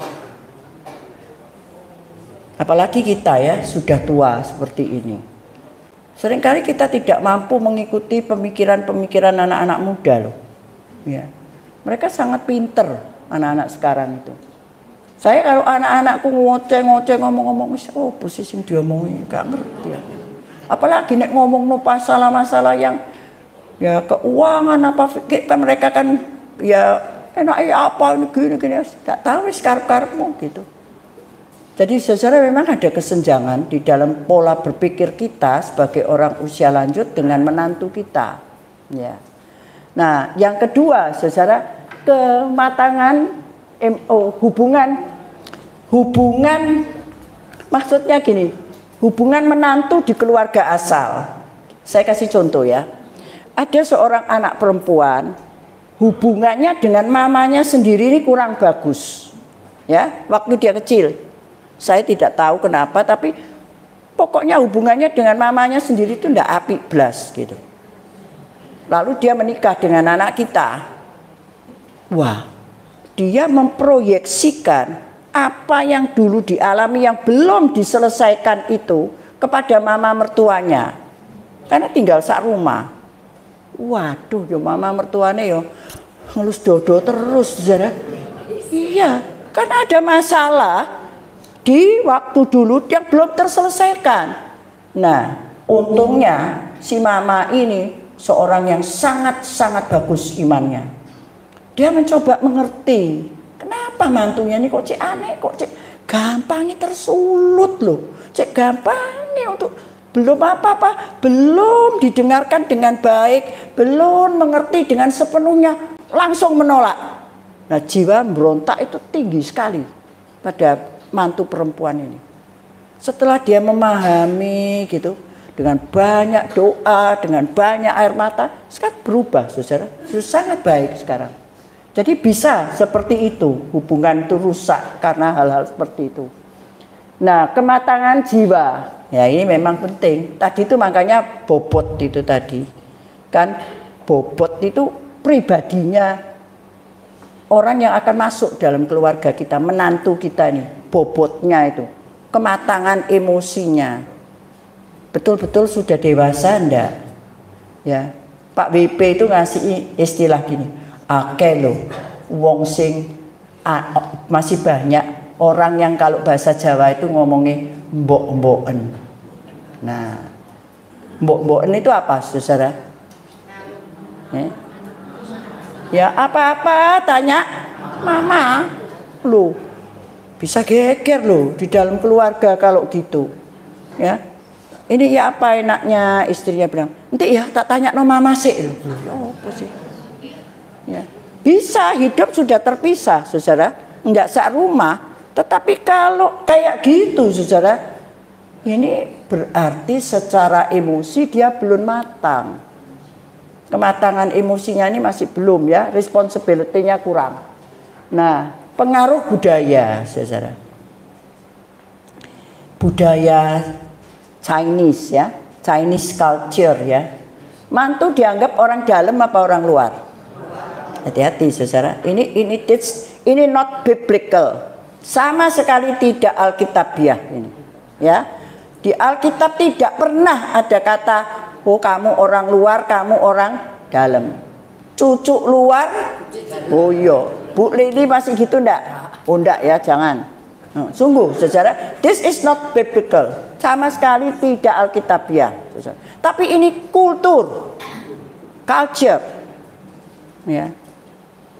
Apalagi kita ya sudah tua seperti ini. Seringkali kita tidak mampu mengikuti pemikiran-pemikiran anak-anak muda loh. Ya. Mereka sangat pinter anak-anak sekarang itu. Saya kalau anak-anakku ngoceh-ngoceh ngomong-ngomong, oh posisi dia mau nggak ngerti ya. Apalagi nek ngomong no masalah-masalah yang ya keuangan apa mereka kan ya enaknya apa gini nggak tahu karep-karepmu gitu. Jadi saudara memang ada kesenjangan di dalam pola berpikir kita sebagai orang usia lanjut dengan menantu kita. Ya. Nah, yang kedua, saudara, kematangan hubungan maksudnya gini, hubungan menantu di keluarga asal. Saya kasih contoh ya. Ada seorang anak perempuan, hubungannya dengan mamanya sendiri ini kurang bagus. Ya, waktu dia kecil. Saya tidak tahu kenapa, tapi pokoknya hubungannya dengan mamanya sendiri itu tidak apik blas gitu. Lalu dia menikah dengan anak kita. Wah, dia memproyeksikan apa yang dulu dialami yang belum diselesaikan itu kepada mama mertuanya. Karena tinggal sak rumah. Waduh, yo mama mertuanya yo ngelus dodo terus, saudara. Iya, kan ada masalah di waktu dulu yang belum terselesaikan. Nah, untungnya si mama ini seorang yang sangat-sangat bagus imannya. Dia mencoba mengerti, kenapa mantunya ini kok cek aneh, kok cek gampangnya tersulut loh. Cek gampangnya untuk belum apa-apa, belum didengarkan dengan baik, belum mengerti dengan sepenuhnya, langsung menolak. Nah, jiwa berontak itu tinggi sekali pada mantu perempuan ini. Setelah dia memahami gitu, dengan banyak doa, dengan banyak air mata, sekarang berubah, saudara. Sudah sangat baik sekarang. Jadi bisa seperti itu, hubungan itu rusak karena hal-hal seperti itu. Nah, kematangan jiwa, ya ini memang penting. Tadi itu makanya bobot itu tadi. Kan bobot itu pribadinya orang yang akan masuk dalam keluarga kita, menantu kita nih, bobotnya itu. Kematangan emosinya. Betul-betul sudah dewasa enggak? Ya. Pak WP itu ngasih istilah gini, akeh lho wong sing masih banyak orang yang kalau bahasa Jawa itu ngomongnya mbok-mboken. Nah, mbok-mboken itu apa, saudara? Ya apa-apa tanya mama. Loh, bisa geger loh di dalam keluarga kalau gitu. Ya. Ini ya apa enaknya, istrinya bilang, nanti ya tak tanya no mama sih. Ya apa sih? Ya. Bisa hidup sudah terpisah, saudara. Enggak serumah. Tetapi kalau kayak gitu, saudara, ini berarti secara emosi dia belum matang. Kematangan emosinya ini masih belum ya, responsibility-nya kurang. Nah, pengaruh budaya, saudara. Budaya Chinese ya, Chinese culture ya. Mantu dianggap orang dalam apa orang luar? Hati-hati, saudara. Ini not biblical. Sama sekali tidak alkitabiah ini. Ya. Di Alkitab tidak pernah ada kata, oh kamu orang luar, kamu orang dalam. Cucu luar, oh iya. Bu Lili masih gitu enggak? Oh enggak ya, jangan. Sungguh, saudara, this is not biblical. Sama sekali tidak alkitabiah. Tapi ini kultur, culture. Ya.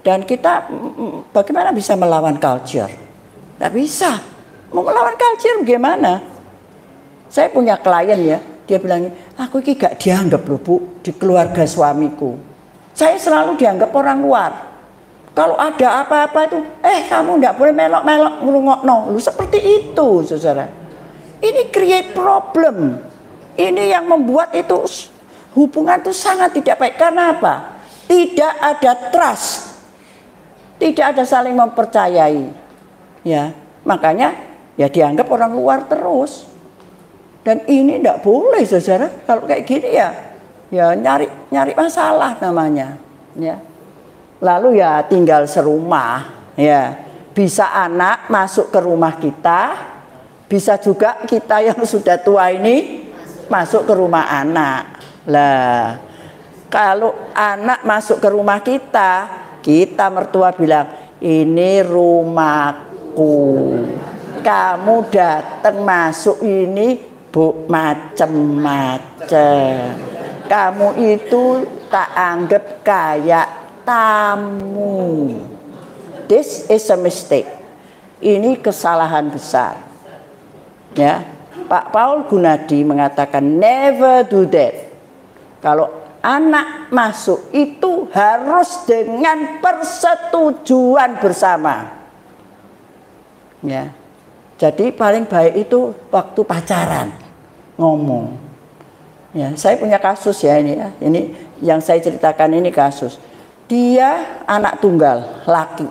Dan kita bagaimana bisa melawan culture? Tidak bisa. Mau melawan culture bagaimana? Saya punya klien ya, dia bilang, aku ini gak dianggap loh Bu di keluarga suamiku. Saya selalu dianggap orang luar. Kalau ada apa-apa itu, kamu gak boleh melok-melok ngerungokno. Lu seperti itu, saudara. Ini create problem. Ini yang membuat itu hubungan itu sangat tidak baik. Karena apa? Tidak ada trust. Tidak ada saling mempercayai. Ya, makanya ya dianggap orang luar terus. Dan ini tidak boleh, saudara. Kalau kayak gini ya nyari masalah namanya. Ya. Lalu ya tinggal serumah. Ya, bisa anak masuk ke rumah kita, bisa juga kita yang sudah tua ini masuk ke rumah anak. Lah, kalau anak masuk ke rumah kita mertua bilang, ini rumahku. Kamu datang masuk ini bu macem-macem. Kamu itu tak anggap kayak tamu. This is a mistake. Ini kesalahan besar. Ya, Pak Paul Gunadi mengatakan never do that. Kalau anak masuk itu harus dengan persetujuan bersama. Ya, jadi paling baik itu waktu pacaran ngomong. Ya, saya punya kasus ya ini ya. Ini yang saya ceritakan ini kasus. Dia anak tunggal, laki.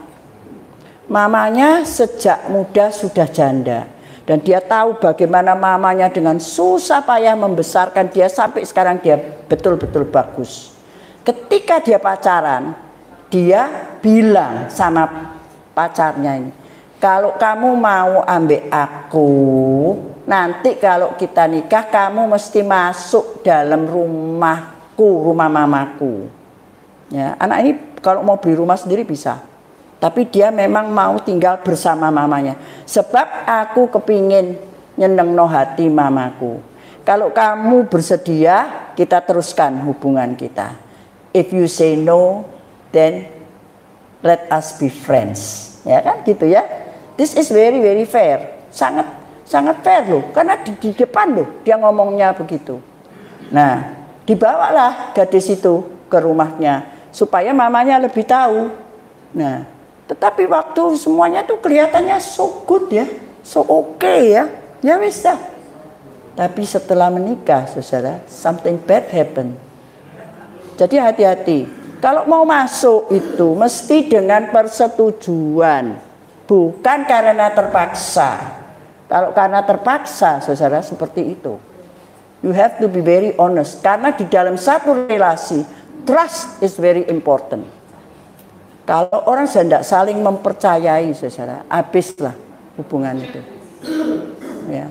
Mamanya sejak muda sudah janda. Dan dia tahu bagaimana mamanya dengan susah payah membesarkan dia sampai sekarang dia betul-betul bagus. Ketika dia pacaran, dia bilang sama pacarnya ini, kalau kamu mau ambil aku, nanti kalau kita nikah kamu mesti masuk dalam rumahku, rumah mamaku. Ya, anak ini kalau mau beli rumah sendiri bisa. Tapi dia memang mau tinggal bersama mamanya. Sebab aku kepingin nyenengno hati mamaku. Kalau kamu bersedia, kita teruskan hubungan kita. If you say no, then let us be friends. Ya kan gitu ya. This is very very fair. Sangat fair loh. Karena di depan loh dia ngomongnya begitu. Nah, dibawalah gadis itu ke rumahnya supaya mamanya lebih tahu. Nah, tetapi waktu semuanya tuh kelihatannya so good ya. So okay ya. Ya wis dah. Tapi setelah menikah, saudara, something bad happen. Jadi hati-hati. Kalau mau masuk itu mesti dengan persetujuan, bukan karena terpaksa. Kalau karena terpaksa, saudara, seperti itu. You have to be very honest. Karena di dalam satu relasi, trust is very important. Kalau orang tidak saling mempercayai, saudara, habislah hubungan itu. Ya.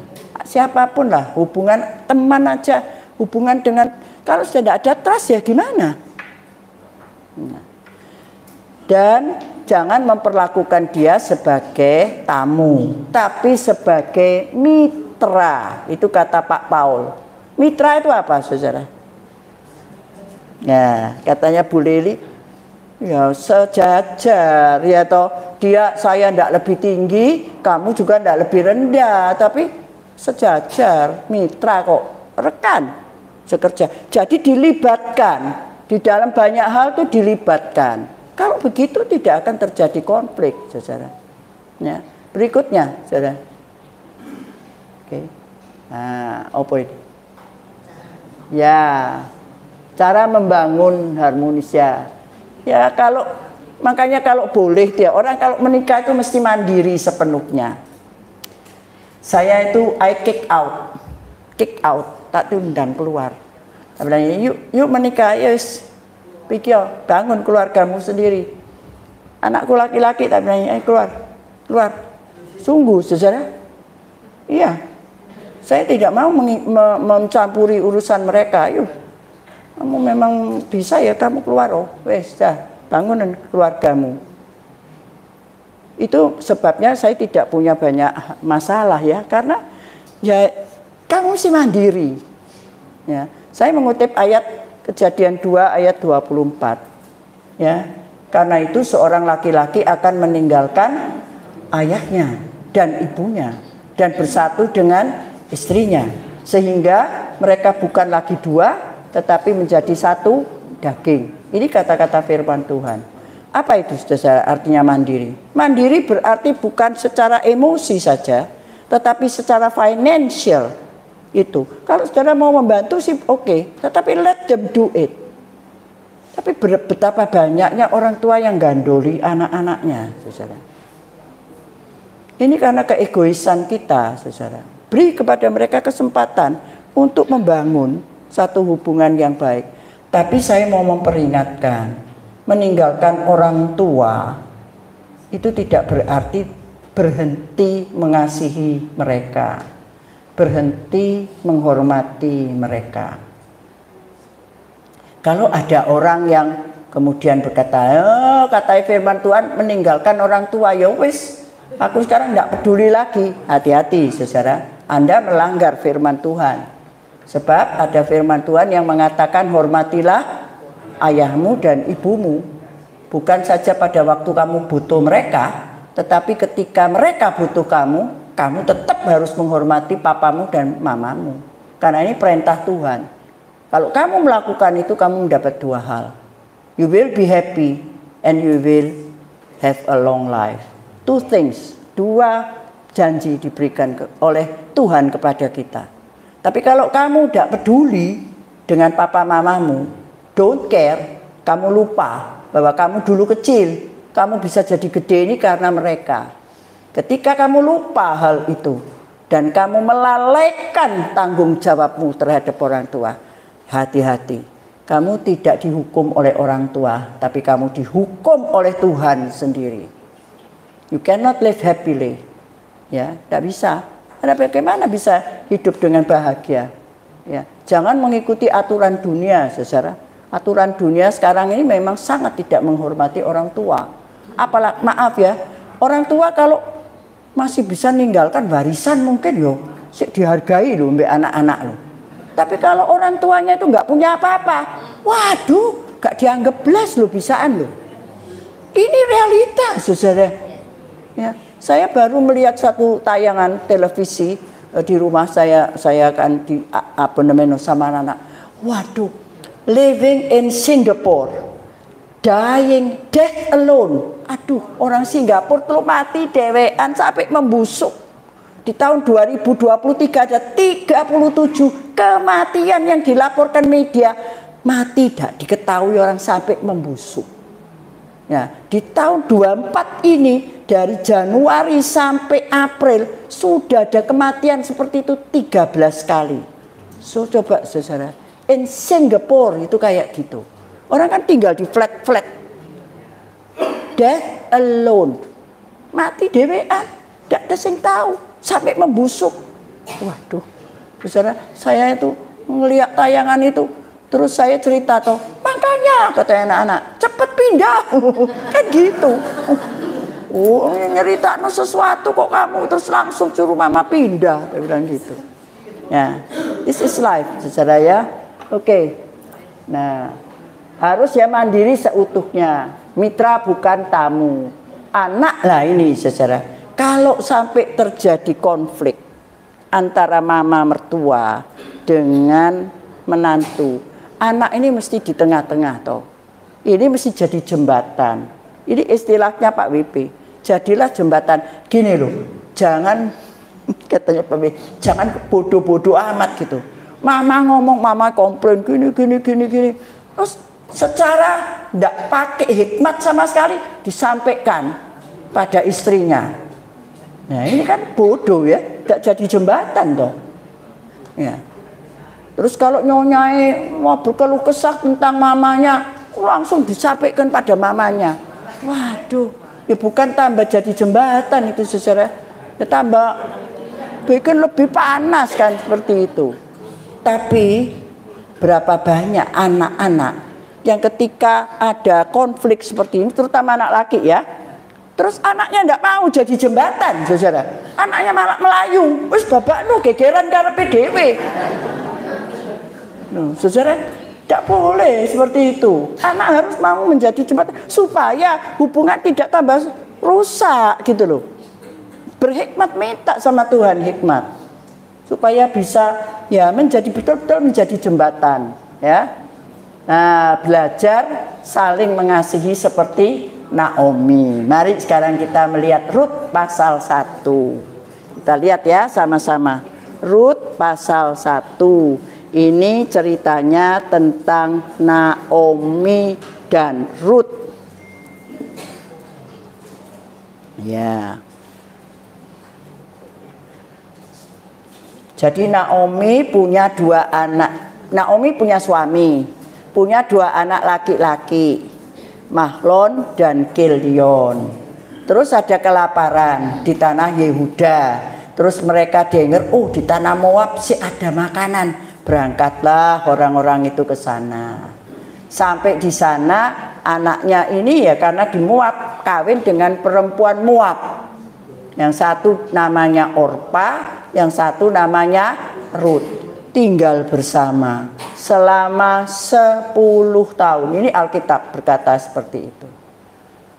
Siapapun lah, hubungan teman aja, hubungan dengan, kalau sudah tidak ada trust ya gimana? Nah. Dan jangan memperlakukan dia sebagai tamu, tapi sebagai mitra. Itu kata Pak Paul. Mitra itu apa, saudara? Nah, katanya Bu Lili, ya sejajar, ya toh. Saya tidak lebih tinggi, kamu juga tidak lebih rendah, tapi sejajar, mitra kok, rekan sekerja. Jadi dilibatkan di dalam banyak hal, itu dilibatkan. Kalau begitu tidak akan terjadi konflik, saudara. Ya, berikutnya, saudara. Oke. Nah, apa ini? Ya, cara membangun harmonisnya. Ya, makanya kalau boleh dia orang kalau menikah itu mesti mandiri sepenuhnya. Saya itu kick out, tak tundang keluar. Sebenarnya yuk menikah, yes, pikir bangun keluargamu sendiri. Anakku laki-laki, tak bilang keluar. Sungguh, saudara? Iya, saya tidak mau mencampuri urusan mereka. Yuk, kamu memang bisa ya, kamu keluar. Oh, wes, dah, bangun keluargamu. Itu sebabnya saya tidak punya banyak masalah ya, karena ya kamu mesti mandiri. Ya, saya mengutip ayat Kejadian 2 ayat 24. Ya, karena itu seorang laki-laki akan meninggalkan ayahnya dan ibunya dan bersatu dengan istrinya, sehingga mereka bukan lagi dua tetapi menjadi satu daging. Ini kata-kata firman Tuhan. Apa itu, saudara, artinya mandiri? Mandiri berarti bukan secara emosi saja, tetapi secara financial. Itu. Kalau saudara mau membantu sih oke, tetapi let them do it. Tapi betapa banyaknya orang tua yang gandoli anak-anaknya, saudara. Ini karena keegoisan kita, saudara. Beri kepada mereka kesempatan untuk membangun satu hubungan yang baik. Tapi saya mau memperingatkan, meninggalkan orang tua itu tidak berarti berhenti mengasihi mereka, berhenti menghormati mereka. Kalau ada orang yang kemudian berkata, kata firman Tuhan meninggalkan orang tua, ya wis, aku sekarang tidak peduli lagi. Hati-hati, saudara, Anda melanggar firman Tuhan. Sebab ada firman Tuhan yang mengatakan hormatilah ayahmu dan ibumu, bukan saja pada waktu kamu butuh mereka, tetapi ketika mereka butuh kamu, kamu tetap harus menghormati papamu dan mamamu. Karena ini perintah Tuhan. Kalau kamu melakukan itu, kamu mendapat dua hal. You will be happy and you will have a long life. Two things, dua janji diberikan oleh Tuhan kepada kita. Tapi kalau kamu tidak peduli dengan papa mamamu, don't care, kamu lupa bahwa kamu dulu kecil, kamu bisa jadi gede ini karena mereka. Ketika kamu lupa hal itu dan kamu melalaikan tanggung jawabmu terhadap orang tua, hati-hati. Kamu tidak dihukum oleh orang tua, tapi kamu dihukum oleh Tuhan sendiri. You cannot live happily. Ya, tidak bisa. Karena bagaimana bisa hidup dengan bahagia? Ya, jangan mengikuti aturan dunia, saudara. Aturan dunia sekarang ini memang sangat tidak menghormati orang tua. Apalagi, maaf ya, orang tua kalau masih bisa meninggalkan warisan mungkin yo dihargai loh mbak anak-anak loh. Tapi kalau orang tuanya itu nggak punya apa-apa, waduh, gak dianggap belas loh, bisaan loh. Ini realita, saudara. Ya, saya baru melihat satu tayangan televisi di rumah saya kan di abonemen sama anak. Waduh, living in Singapore, dying death alone. Aduh, orang Singapura tuh mati dewean sampai membusuk. Di tahun 2023 ada 37 kematian yang dilaporkan media, mati tidak diketahui orang sampai membusuk. Ya, di tahun 24 ini dari Januari sampai April sudah ada kematian seperti itu 13 kali. So coba saudara, in Singapore itu kayak gitu. Orang kan tinggal di flat-flat. Death alone. Mati dewean, tidak ada yang tahu, sampai membusuk. Waduh, saudara, saya itu ngelihat tayangan itu, terus saya cerita toh, makanya kata anak-anak, cepet pindah, kan gitu. Oh, nyerita sesuatu kok kamu terus langsung suruh mama pindah, dia bilang gitu. Ya, this is life, saudara ya. Oke. Nah, harus ya mandiri seutuhnya. Mitra bukan tamu. Anak lah ini, saudara. Kalau sampai terjadi konflik antara mama mertua dengan menantu, anak ini mesti di tengah-tengah toh. Ini mesti jadi jembatan. Ini istilahnya Pak WP. Jadilah jembatan. Gini loh, jangan katanya Pak WP, jangan bodoh-bodoh amat gitu. Mama ngomong, mama komplain gini. Terus secara tidak pakai hikmat sama sekali disampaikan pada istrinya. Nah ini kan bodoh ya, tidak jadi jembatan toh. Ya. Terus kalau nyonyai mau berkeluh kesah tentang mamanya, langsung disampaikan pada mamanya. Waduh, ya bukan tambah jadi jembatan itu saudara, ya tambah bikin lebih panas kan seperti itu. Tapi berapa banyak anak-anak yang ketika ada konflik seperti ini, terutama anak laki ya, terus anaknya tidak mau jadi jembatan, saudara. Anaknya malah melayu, wis bapakmu gegeran karepe dhewe. Saudara, tidak boleh seperti itu. Anak harus mau menjadi jembatan supaya hubungan tidak tambah rusak gitu loh. Berhikmat, minta sama Tuhan hikmat supaya bisa ya menjadi betul-betul menjadi jembatan ya. Nah, belajar saling mengasihi seperti Naomi. Mari sekarang kita melihat Rut pasal 1. Kita lihat ya sama-sama. Rut pasal 1. Ini ceritanya tentang Naomi dan Rut. Ya. Jadi Naomi punya 2 anak. Naomi punya suami, punya 2 anak laki-laki, Mahlon dan Kilion. Terus ada kelaparan di tanah Yehuda. Terus mereka dengar, oh di tanah Moab sih ada makanan. Berangkatlah orang-orang itu ke sana. Sampai di sana anaknya ini ya karena di Moab kawin dengan perempuan Moab. Yang satu namanya Orpa, yang satu namanya Rut. Tinggal bersama selama 10 tahun. Ini Alkitab berkata seperti itu.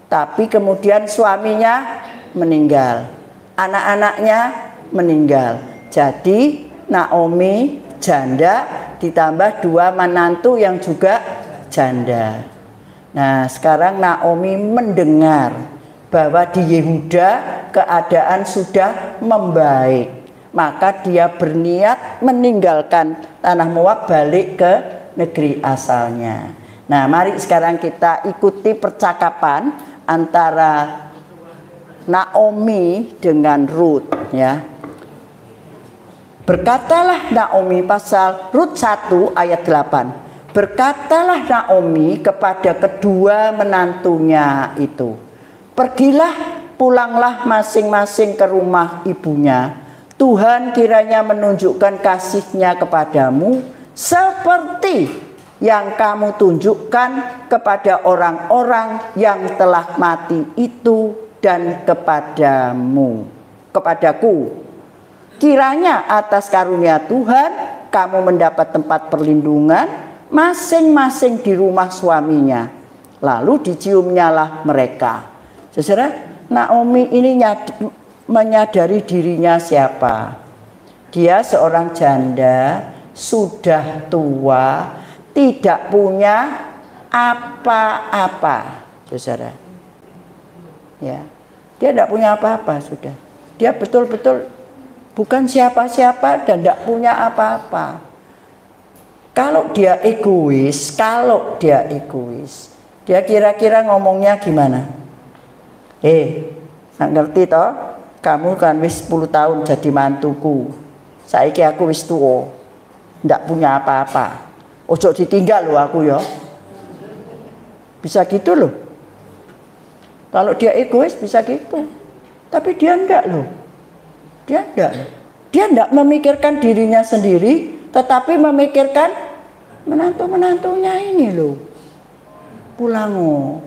Tapi kemudian suaminya meninggal, anak-anaknya meninggal. Jadi Naomi janda ditambah 2 menantu yang juga janda. Nah sekarang Naomi mendengar bahwa di Yehuda keadaan sudah membaik. Maka dia berniat meninggalkan tanah Moab balik ke negeri asalnya. Nah mari sekarang kita ikuti percakapan antara Naomi dengan Rut ya. Berkatalah Naomi pasal Rut 1 ayat 8. Berkatalah Naomi kepada kedua menantunya itu, pergilah, pulanglah masing-masing ke rumah ibunya. Tuhan kiranya menunjukkan kasih-Nya kepadamu seperti yang kamu tunjukkan kepada orang-orang yang telah mati itu dan kepadaku. Kiranya atas karunia Tuhan kamu mendapat tempat perlindungan masing-masing di rumah suaminya. Lalu diciumnyalah mereka. Saudara, Naomi ini menyadari dirinya siapa. Dia seorang janda, sudah tua, tidak punya apa-apa. Saudara, ya, dia tidak punya apa-apa sudah. Dia betul-betul bukan siapa-siapa dan tidak punya apa-apa. Kalau dia egois, dia kira-kira ngomongnya gimana? Nggak ngerti toh? Kamu kan wis 10 tahun jadi mantuku. Saiki aku wis tua, ndak punya apa-apa. Ojo ditinggal loh aku ya. Bisa gitu loh. Kalau dia egois bisa gitu. Tapi dia enggak loh. Dia enggak memikirkan dirinya sendiri, tetapi memikirkan menantu-menantunya ini loh. Pulango,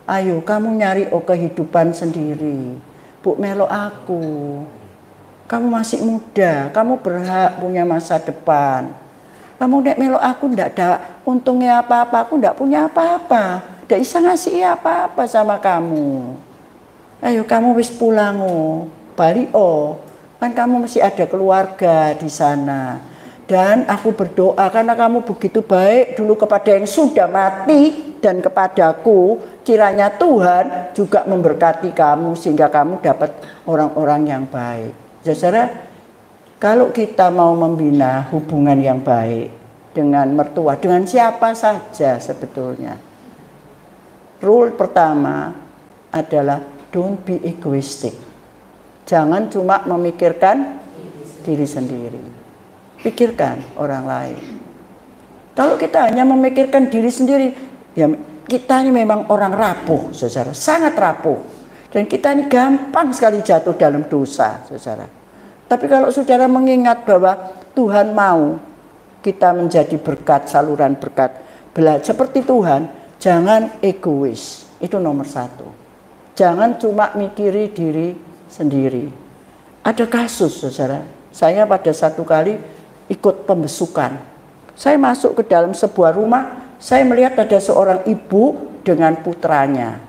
ayo kamu nyari kehidupan sendiri. Bu melo aku. Kamu masih muda, kamu berhak punya masa depan. Kamu nek melo aku ndak ada untungnya apa-apa, aku ndak punya apa-apa. Ndak bisa ngasih apa-apa sama kamu. Ayo kamu wis pulango, balik kan kamu masih ada keluarga di sana. Dan aku berdoa karena kamu begitu baik dulu kepada yang sudah mati dan kepadaku, kiranya Tuhan juga memberkati kamu sehingga kamu dapat orang-orang yang baik. Saudara, kalau kita mau membina hubungan yang baik dengan mertua, dengan siapa saja sebetulnya, rule pertama adalah don't be egoistic. Jangan cuma memikirkan diri sendiri. Pikirkan orang lain. Kalau kita hanya memikirkan diri sendiri, ya kita ini memang orang rapuh, saudara, sangat rapuh. Dan kita ini gampang sekali jatuh dalam dosa, saudara. Tapi kalau saudara mengingat bahwa Tuhan mau kita menjadi berkat, saluran berkat, seperti Tuhan, jangan egois. Itu nomor 1. Jangan cuma mikiri diri sendiri. Ada kasus, saudara. Saya pada satu kali ikut pembesukan. Saya masuk ke dalam sebuah rumah, saya melihat ada seorang ibu dengan putranya.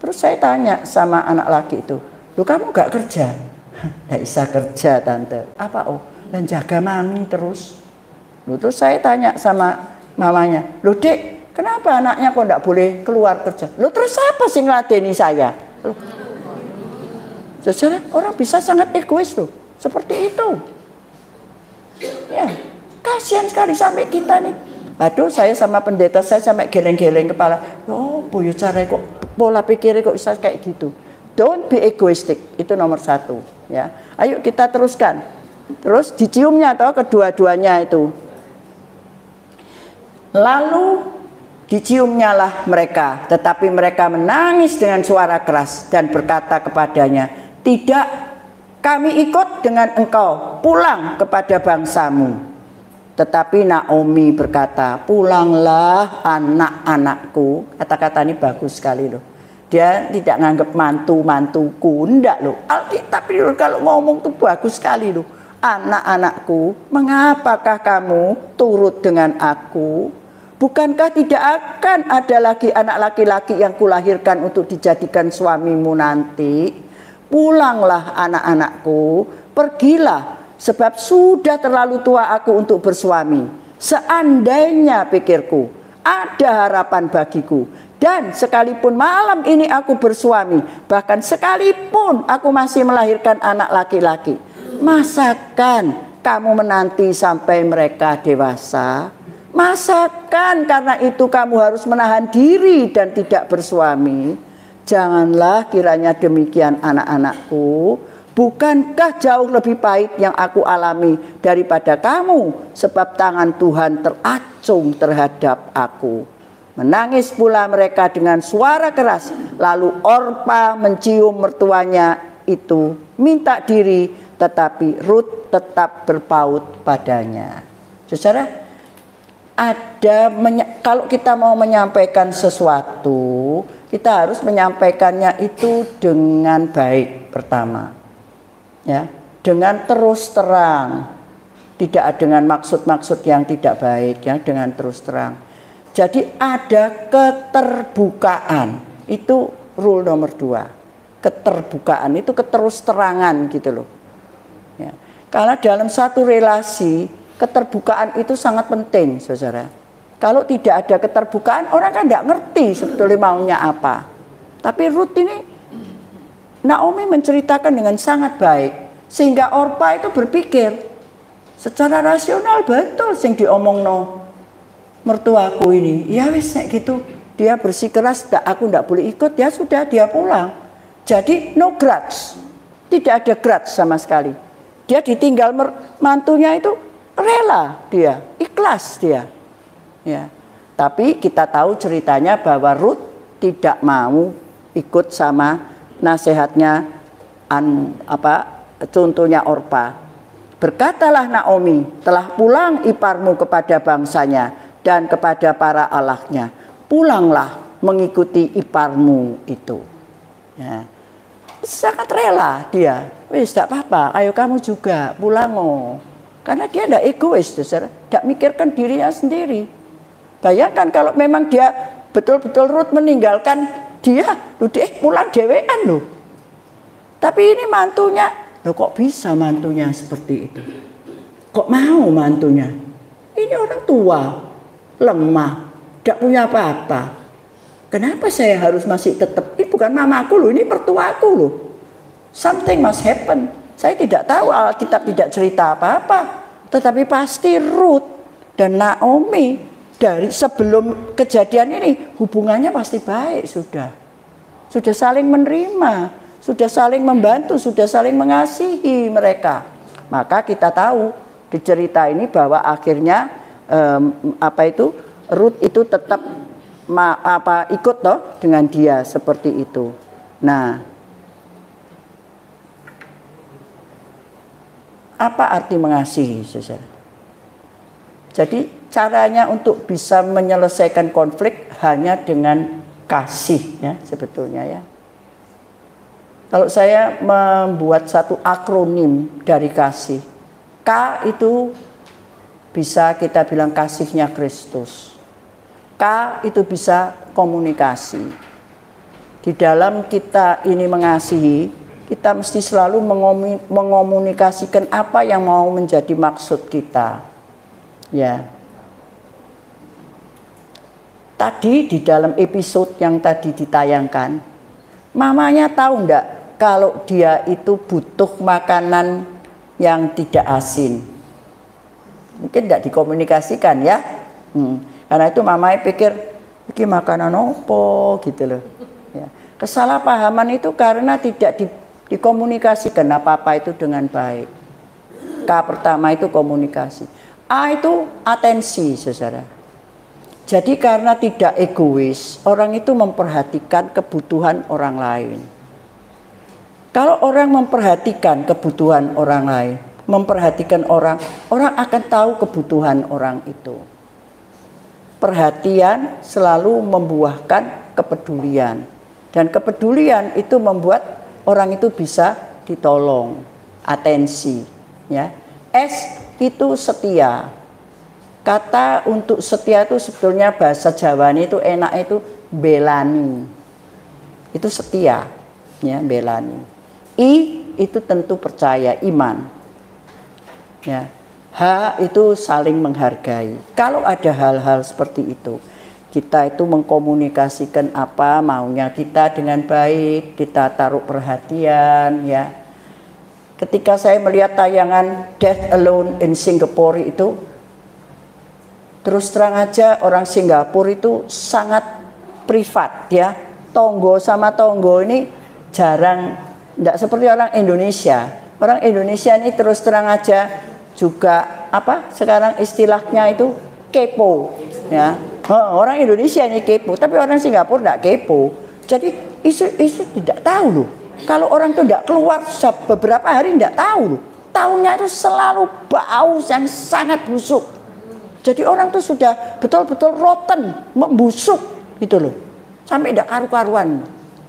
Terus saya tanya sama anak laki itu, "Loh kamu gak kerja?" "Gak bisa kerja tante." "Apa dan jaga mami terus?" Terus saya tanya sama mamanya, "Loh dek, kenapa anaknya kok gak boleh keluar kerja?" "Loh terus siapa sih ngeladeni saya?" Saudara, orang bisa sangat egois loh, seperti itu. Ya, kasihan sekali sampai kita nih. Aduh, saya sama pendeta saya sampai geleng-geleng kepala. Oh, boyo cara kok pola pikirnya kok bisa kayak gitu. Don't be egoistic, itu nomor 1. Ya, ayo kita teruskan. Terus diciumnya atau kedua-duanya itu. Lalu diciumnyalah mereka, tetapi mereka menangis dengan suara keras dan berkata kepadanya, "Tidak, kami ikut dengan engkau pulang kepada bangsamu." Tetapi Naomi berkata, "Pulanglah anak-anakku." Kata-kata ini bagus sekali loh. Dia tidak nganggap mantu-mantuku, enggak loh. Tapi kalau ngomong tuh bagus sekali loh. "Anak-anakku, mengapakah kamu turut dengan aku? Bukankah tidak akan ada lagi anak laki-laki yang kulahirkan untuk dijadikan suamimu nanti? Pulanglah anak-anakku, pergilah, sebab sudah terlalu tua aku untuk bersuami. Seandainya pikirku, ada harapan bagiku. Dan sekalipun malam ini aku bersuami, bahkan sekalipun aku masih melahirkan anak laki-laki, masakan kamu menanti sampai mereka dewasa? Masakan karena itu kamu harus menahan diri dan tidak bersuami? Janganlah kiranya demikian anak-anakku. Bukankah jauh lebih pahit yang aku alami daripada kamu? Sebab tangan Tuhan teracung terhadap aku." Menangis pula mereka dengan suara keras. Lalu Orpa mencium mertuanya itu, minta diri, tetapi Rut tetap berpaut padanya. Saudara, kalau kita mau menyampaikan sesuatu, kita harus menyampaikannya itu dengan baik pertama, ya, dengan terus terang. tidak dengan maksud-maksud yang tidak baik, ya, dengan terus terang. Jadi ada keterbukaan, itu rule nomor 2. Keterbukaan itu keterus terangan gitu loh. Ya. Karena dalam satu relasi keterbukaan itu sangat penting, saudara. Kalau tidak ada keterbukaan, orang kan tidak ngerti sebetulnya maunya apa. Tapi Ruth ini, Naomi menceritakan dengan sangat baik, sehingga Orpa itu berpikir secara rasional, betul sing diomongno mertuaku ini. Ya wis gitu, dia bersikeras, aku tidak boleh ikut, ya sudah, dia pulang. Jadi no grudge, tidak ada grudge sama sekali. Dia ditinggal mantunya itu rela, dia ikhlas dia. Ya, tapi kita tahu ceritanya bahwa Ruth tidak mau ikut sama nasihatnya contohnya Orpa. Berkatalah Naomi, telah pulang iparmu kepada bangsanya dan kepada para allahnya. Pulanglah mengikuti iparmu itu. Ya. Sangat rela dia. Wis tidak apa-apa, ayo kamu juga pulang. Karena dia tidak egois, tidak mikirkan dirinya sendiri. Bayangkan kalau memang dia betul-betul Ruth meninggalkan dia, pulang dewean loh. Tapi ini mantunya, loh kok bisa mantunya seperti itu? Kok mau mantunya? Ini orang tua, lemah, tidak punya apa-apa. Kenapa saya harus masih tetap? Ini bukan mamaku loh, ini mertuaku loh. Something must happen. Saya tidak tahu, Alkitab tidak cerita apa-apa. Tetapi pasti Ruth dan Naomi dari sebelum kejadian ini hubungannya pasti baik sudah saling menerima, sudah saling membantu, sudah saling mengasihi mereka. Maka kita tahu di cerita ini bahwa akhirnya Ruth itu tetap ikut toh dengan dia seperti itu. Nah, apa arti mengasihi, saudara? Jadi caranya untuk bisa menyelesaikan konflik hanya dengan kasih, ya sebetulnya ya. Kalau saya membuat satu akronim dari kasih, K itu bisa kita bilang kasihnya Kristus. K itu bisa komunikasi. Di dalam kita ini mengasihi, kita mesti selalu mengomunikasikan apa yang mau menjadi maksud kita. Ya. Tadi di dalam episode yang tadi ditayangkan, mamanya tahu enggak kalau dia itu butuh makanan yang tidak asin? Mungkin enggak dikomunikasikan ya. Karena itu mamanya pikir, ini makanan opo gitu loh. Ya. Kesalahpahaman itu karena tidak dikomunikasikan apa-apa itu dengan baik. K pertama itu komunikasi. A itu atensi, saudara. Jadi karena tidak egois, orang itu memperhatikan kebutuhan orang lain. Kalau orang memperhatikan kebutuhan orang lain, memperhatikan orang akan tahu kebutuhan orang itu. Perhatian selalu membuahkan kepedulian. Dan kepedulian itu membuat orang itu bisa ditolong. Atensi, ya. S itu setia. Kata untuk setia itu sebetulnya bahasa Jawa itu enak itu belani. Itu setia, ya, belani. I itu tentu percaya, iman. Ya. H itu saling menghargai. Kalau ada hal-hal seperti itu, kita itu mengkomunikasikan apa maunya kita dengan baik, kita taruh perhatian, ya. Ketika saya melihat tayangan Death Alone in Singapore itu, terus terang aja orang Singapura itu sangat privat ya. Tonggo sama tonggo ini jarang, tidak seperti orang Indonesia. Orang Indonesia ini terus terang aja juga sekarang istilahnya itu kepo ya. Orang Indonesia ini kepo, tapi orang Singapura tidak kepo. Jadi isu tidak tahu loh. Kalau orang itu tidak keluar beberapa hari tidak tahu loh. Tahunya itu selalu bau yang sangat busuk. Jadi orang itu sudah betul-betul rotten, membusuk gitu loh. Sampai tidak karu-karuan.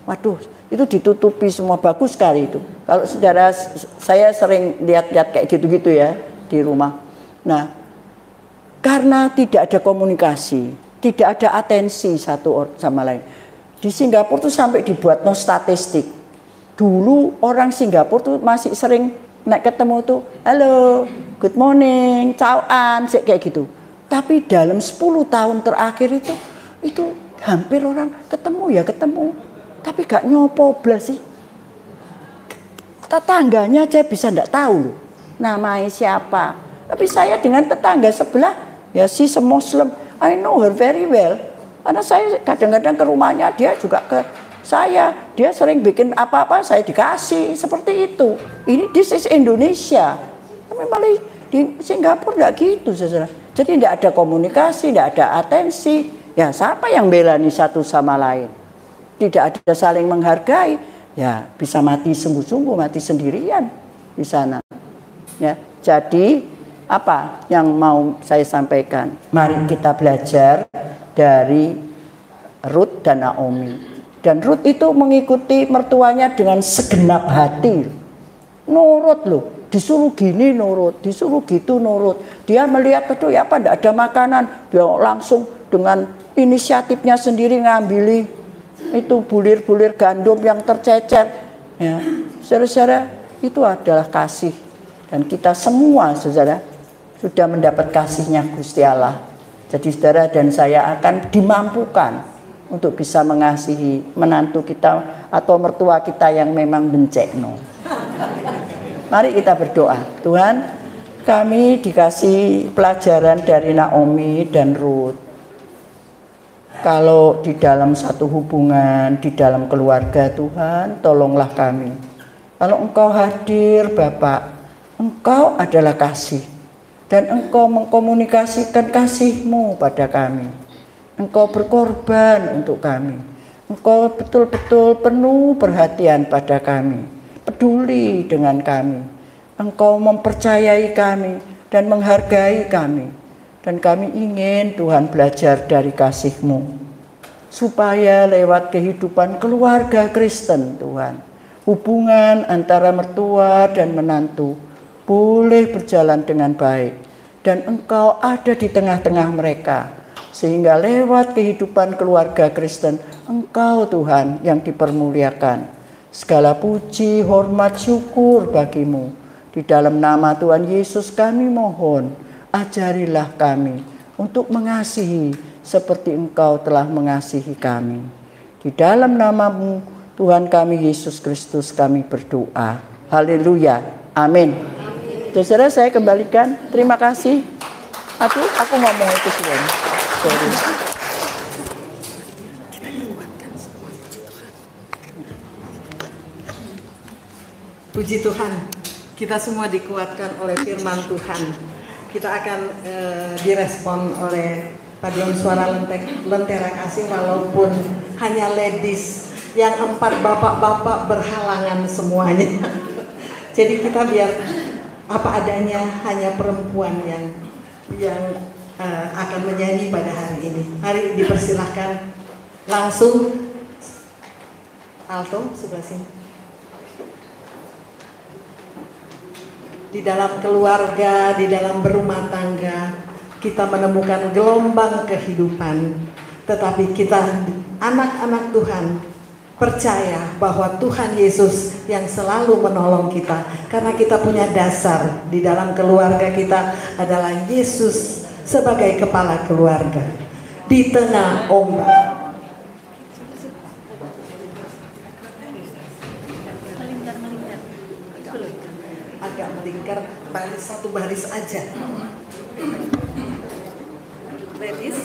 Waduh, itu ditutupi semua, bagus sekali itu. Kalau saudara, saya sering lihat-lihat kayak gitu-gitu ya di rumah. Nah, karena tidak ada komunikasi, tidak ada atensi satu sama lain. Di Singapura tuh sampai dibuat no statistik. Dulu orang Singapura tuh masih sering naik ketemu tuh, halo, good morning, cauan, kayak gitu. Tapi dalam 10 tahun terakhir itu hampir orang ketemu, tapi gak nyopo blas sih. Tetangganya aja bisa ndak tahu loh, namanya siapa. Tapi saya dengan tetangga sebelah, ya she's a Muslim, I know her very well. Karena saya kadang-kadang ke rumahnya, dia juga ke saya. Dia sering bikin apa-apa, saya dikasih. Seperti itu. Ini this is Indonesia. Tapi malah di Singapura enggak gitu, saudara. Jadi enggak ada komunikasi, enggak ada atensi. Ya siapa yang belani satu sama lain? Tidak ada saling menghargai. Ya bisa mati sungguh-sungguh, mati sendirian di sana. Ya, jadi apa yang mau saya sampaikan? Mari kita belajar dari Ruth dan Naomi. Dan Ruth itu mengikuti mertuanya dengan segenap hati. Nurut loh, disuruh gini nurut, disuruh gitu nurut. Dia melihat itu ya apa, tidak ada makanan, dia langsung dengan inisiatifnya sendiri ngambil itu bulir-bulir gandum yang tercecer. Ya, saudara-saudara, itu adalah kasih. Dan kita semua, saudara, sudah mendapat kasihnya Gusti Allah. Jadi saudara dan saya akan dimampukan untuk bisa mengasihi menantu kita atau mertua kita yang memang bencekno. Mari kita berdoa. Tuhan, kami dikasih pelajaran dari Naomi dan Ruth. Kalau di dalam satu hubungan, di dalam keluarga, Tuhan, tolonglah kami. Kalau Engkau hadir, Bapak, Engkau adalah kasih. Dan Engkau mengkomunikasikan kasih-Mu pada kami. Engkau berkorban untuk kami. Engkau betul-betul penuh perhatian pada kami. Peduli dengan kami. Engkau mempercayai kami dan menghargai kami. Dan kami ingin Tuhan belajar dari kasih-Mu. Supaya lewat kehidupan keluarga Kristen Tuhan. Hubungan antara mertua dan menantu boleh berjalan dengan baik. Dan Engkau ada di tengah-tengah mereka. Sehingga lewat kehidupan keluarga Kristen, Engkau Tuhan yang dipermuliakan. Segala puji, hormat, syukur bagi-Mu. Di dalam nama Tuhan Yesus kami mohon, ajarilah kami untuk mengasihi seperti Engkau telah mengasihi kami. Di dalam nama-Mu Tuhan kami Yesus Kristus kami berdoa. Haleluya. Amin. Saudara saya kembalikan. Terima kasih. Aku ngomong itu sebenarnya. Puji Tuhan, kita semua dikuatkan oleh firman Tuhan. Kita akan direspon oleh paduan suara lentera kasih walaupun hanya ladies, yang 4 bapak-bapak berhalangan semuanya. Jadi kita biar apa adanya, hanya perempuan yang akan menyanyi pada hari ini. Mari dipersilahkan langsung alto sebelah sini. Di dalam keluarga, di dalam berumah tangga, kita menemukan gelombang kehidupan. Tetapi kita anak-anak Tuhan percaya bahwa Tuhan Yesus yang selalu menolong kita. Karena kita punya dasar di dalam keluarga kita adalah Yesus sebagai kepala keluarga. Di tengah ombak. Agak melingkar, satu baris aja. Ladies,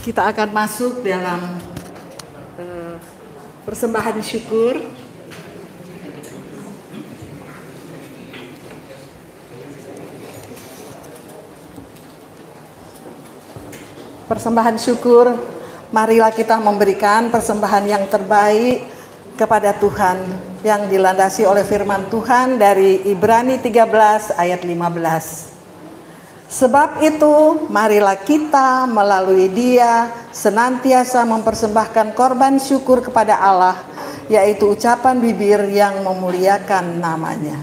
Kita akan masuk dalam persembahan syukur. Persembahan syukur, marilah kita memberikan persembahan yang terbaik kepada Tuhan yang dilandasi oleh firman Tuhan dari Ibrani 13 ayat 15. Sebab itu, marilah kita melalui Dia senantiasa mempersembahkan korban syukur kepada Allah, yaitu ucapan bibir yang memuliakan namanya.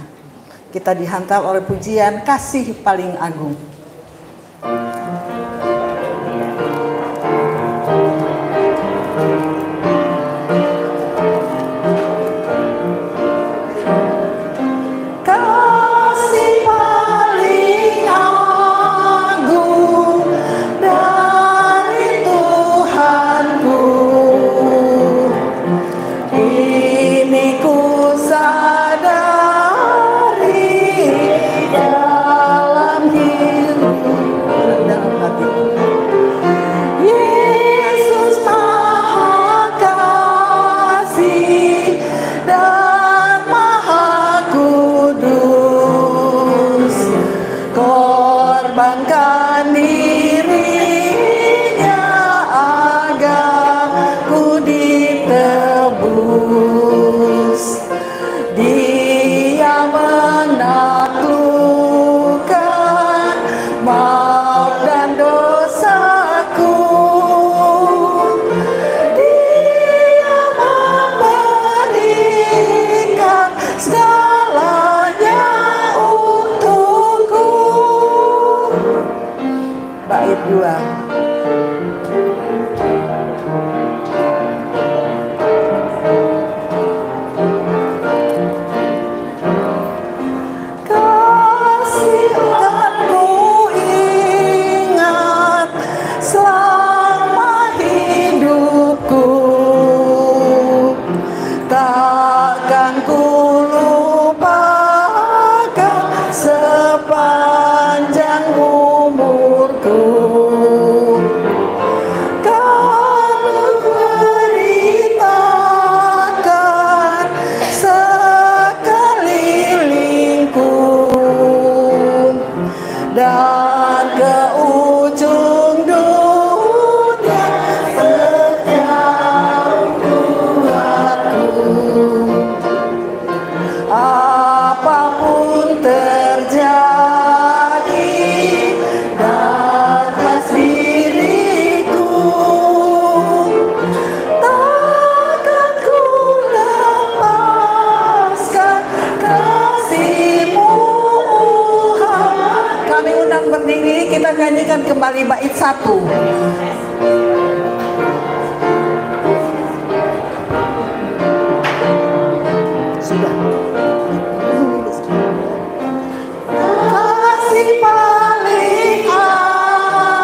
Kita dihantar oleh pujian Kasih Paling Agung. Nyanyikan kembali bait 1. Sudah. Kasih paling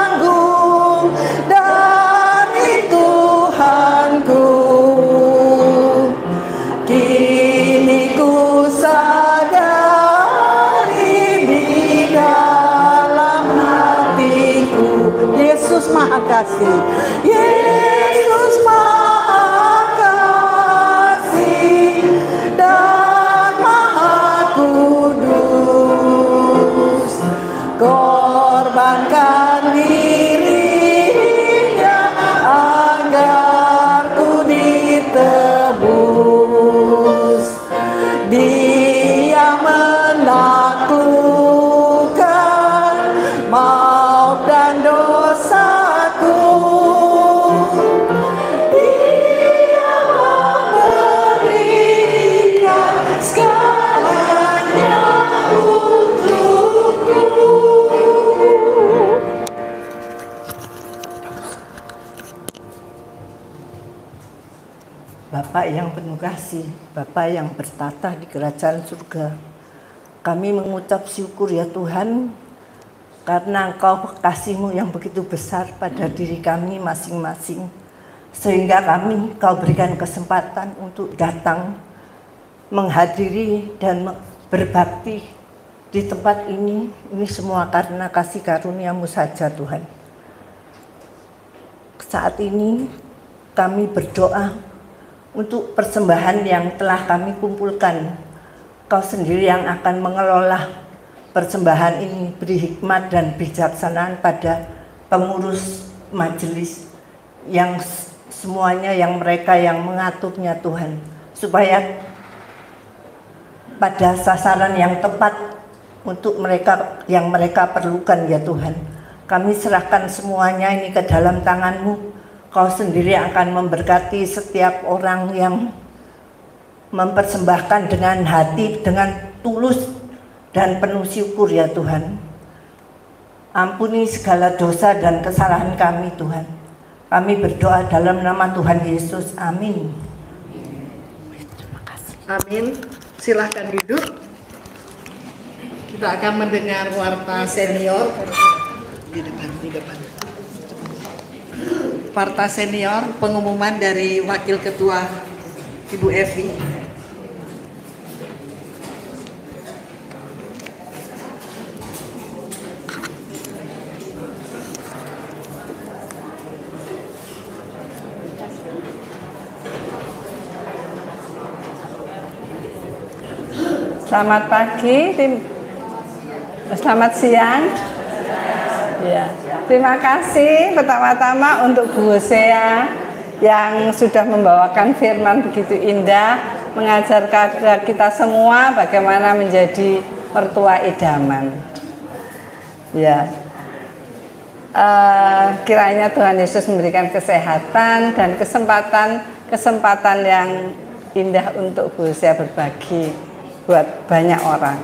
agung dari Tuhanku, kini ku sadari di dalam Yesus Maha Kasih, Yesus Maha Kasih dan Maha Kudus, korbankan dirinya agar ku ditebus. Dia menaklukkan maut dan dosaku. Dia memberikan segalanya untukku. Bapak yang penuh kasih, Bapak yang bertata di kerajaan surga, kami mengucap syukur ya Tuhan, karena Engkau kasih-Mu yang begitu besar pada diri kami masing-masing, sehingga Kau berikan kesempatan untuk datang menghadiri dan berbakti di tempat ini semua karena kasih karunia-Mu saja Tuhan. saat ini kami berdoa untuk persembahan yang telah kami kumpulkan. Kau sendiri yang akan mengelola persembahan ini, beri hikmat dan bijaksanaan pada pengurus majelis yang semuanya, yang mereka yang mengaturnya Tuhan, supaya pada sasaran yang tepat untuk mereka yang mereka perlukan ya Tuhan. Kami serahkan semuanya ini ke dalam tangan-Mu. Kau sendiri akan memberkati setiap orang yang mempersembahkan dengan hati, dengan tulus dan penuh syukur ya Tuhan. Ampuni segala dosa dan kesalahan kami Tuhan. Kami berdoa dalam nama Tuhan Yesus. Amin. Terima kasih. Amin. Silahkan duduk. Kita akan mendengar warta senior. Di depan. Warta senior, pengumuman dari Wakil Ketua Ibu Evi. Selamat pagi, selamat siang. Ya, terima kasih pertama-tama untuk Bu Hosea yang sudah membawakan firman begitu indah, mengajarkan kita semua bagaimana menjadi mertua idaman. Ya, kiranya Tuhan Yesus memberikan kesehatan dan kesempatan yang indah untuk Bu Hosea berbagi buat banyak orang.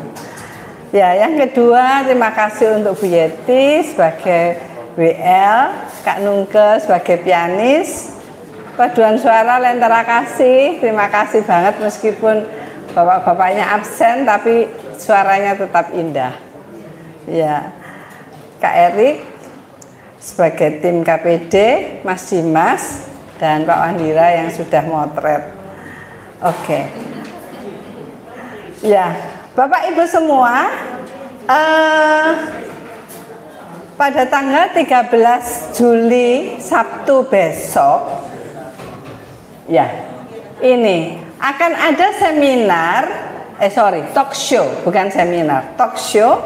Ya, yang kedua, terima kasih untuk Bu Yeti sebagai WL, Kak Nungke sebagai pianis, paduan suara Lentera Kasih, terima kasih banget meskipun bapak-bapaknya absen tapi suaranya tetap indah. Ya, Kak Erik sebagai tim KPD, Mas Dimas dan Pak Wandira yang sudah motret. Oke. Ya, Bapak Ibu semua, pada tanggal 13 Juli Sabtu besok, ya, ini akan ada seminar, talk show, bukan seminar, talk show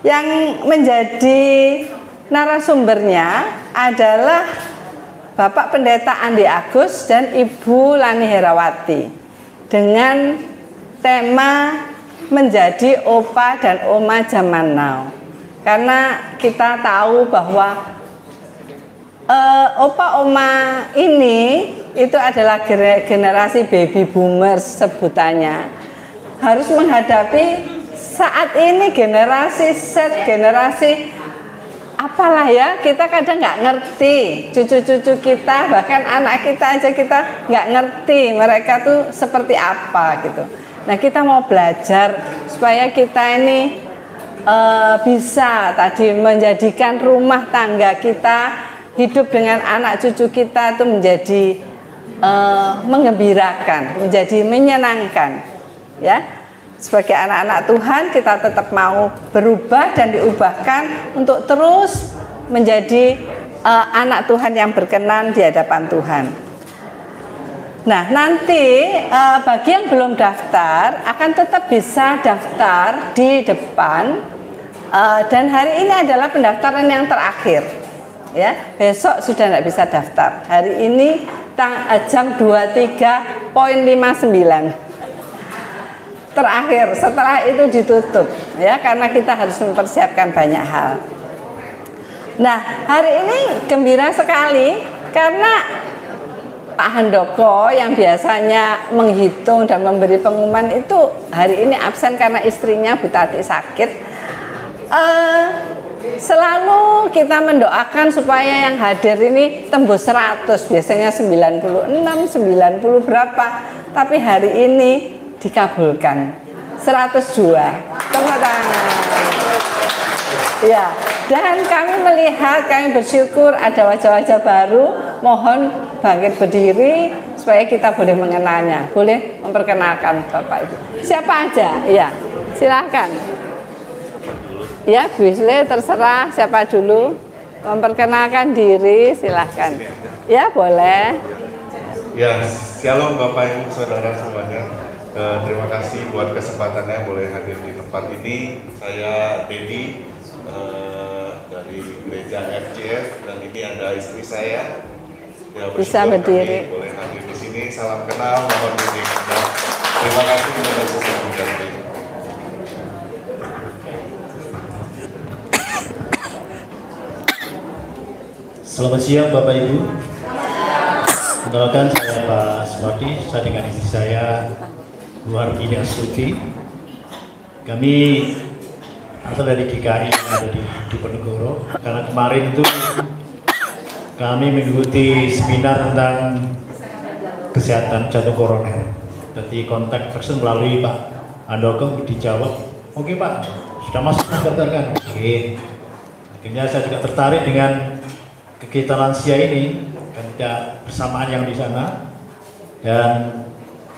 yang menjadi narasumbernya adalah Bapak Pendeta Andi Agus dan Ibu Lani Herawati dengan tema menjadi opa dan oma zaman now. Karena kita tahu bahwa opa oma ini itu adalah generasi baby boomers sebutannya, harus menghadapi saat ini generasi Z, generasi apalah ya, kita kadang nggak ngerti, cucu-cucu kita bahkan anak kita aja kita nggak ngerti mereka tuh seperti apa gitu. Nah, kita mau belajar supaya kita ini bisa tadi menjadikan rumah tangga kita, hidup dengan anak cucu kita itu menjadi menggembirakan, menjadi menyenangkan. Ya, sebagai anak-anak Tuhan kita tetap mau berubah dan diubahkan untuk terus menjadi anak Tuhan yang berkenan di hadapan Tuhan. Nah, nanti bagi yang belum daftar akan tetap bisa daftar di depan, dan hari ini adalah pendaftaran yang terakhir. Ya, besok sudah tidak bisa daftar. Hari ini jam 23.59 terakhir. Setelah itu ditutup, ya, karena kita harus mempersiapkan banyak hal. Nah, hari ini gembira sekali karena Pak Handoko yang biasanya menghitung dan memberi pengumuman itu hari ini absen karena istrinya Bu Tati sakit. Selalu kita mendoakan supaya yang hadir ini tembus 100, biasanya 96, 90 berapa, tapi hari ini dikabulkan 102. Tepuk tangan. Ya, dan kami melihat, kami bersyukur ada wajah-wajah baru. Mohon bangkit berdiri supaya kita boleh mengenalnya. Boleh memperkenalkan Bapak Ibu. Siapa aja? Ya, silakan. Ya, Bu Isle terserah siapa dulu. memperkenalkan diri, silahkan. Ya, boleh. Ya, shalom Bapak Ibu Saudara semuanya. Terima kasih buat kesempatannya boleh hadir di tempat ini. Saya Dedi dari gereja FJF dan ini ada istri saya. Ya, Bisa berdiri. Boleh hadir di sini. Salam kenal, mohon izin. Terima kasih kepada semuanya. Selamat siang Bapak Ibu. Kenalkan saya Pak Swati, saya dengan istri saya Bu Hartini Astuti. Kami asal dari GKI yang ada di Diponegoro. Karena kemarin itu kami mengikuti seminar tentang kesehatan jantung koroner. Jadi kontak person melalui Pak Andoko dijawab, oke Pak, sudah masuk daftarkan. Oke. Akhirnya saya juga tertarik dengan kegiatan lansia ini, ketika bersamaan yang di sana, dan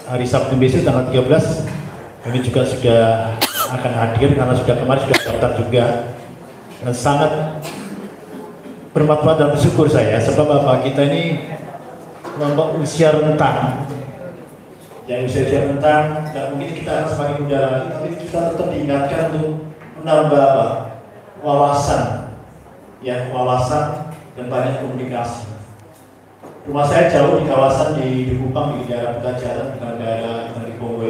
hari Sabtu besok tanggal 13 kami juga sudah akan hadir karena sudah kemarin sudah daftar juga, dan sangat bermanfaat dan bersyukur saya sebab Bapak kita ini kelompok usia rentang, yang usia rentang tidak mungkin kita akan semakin muda lagi, tapi kita tetap diingatkan untuk menambah wawasan, ya wawasan dan banyak komunikasi. Rumah saya jauh di kawasan di Kupang, di daerah Petajaran, bukan daerah di Pongo.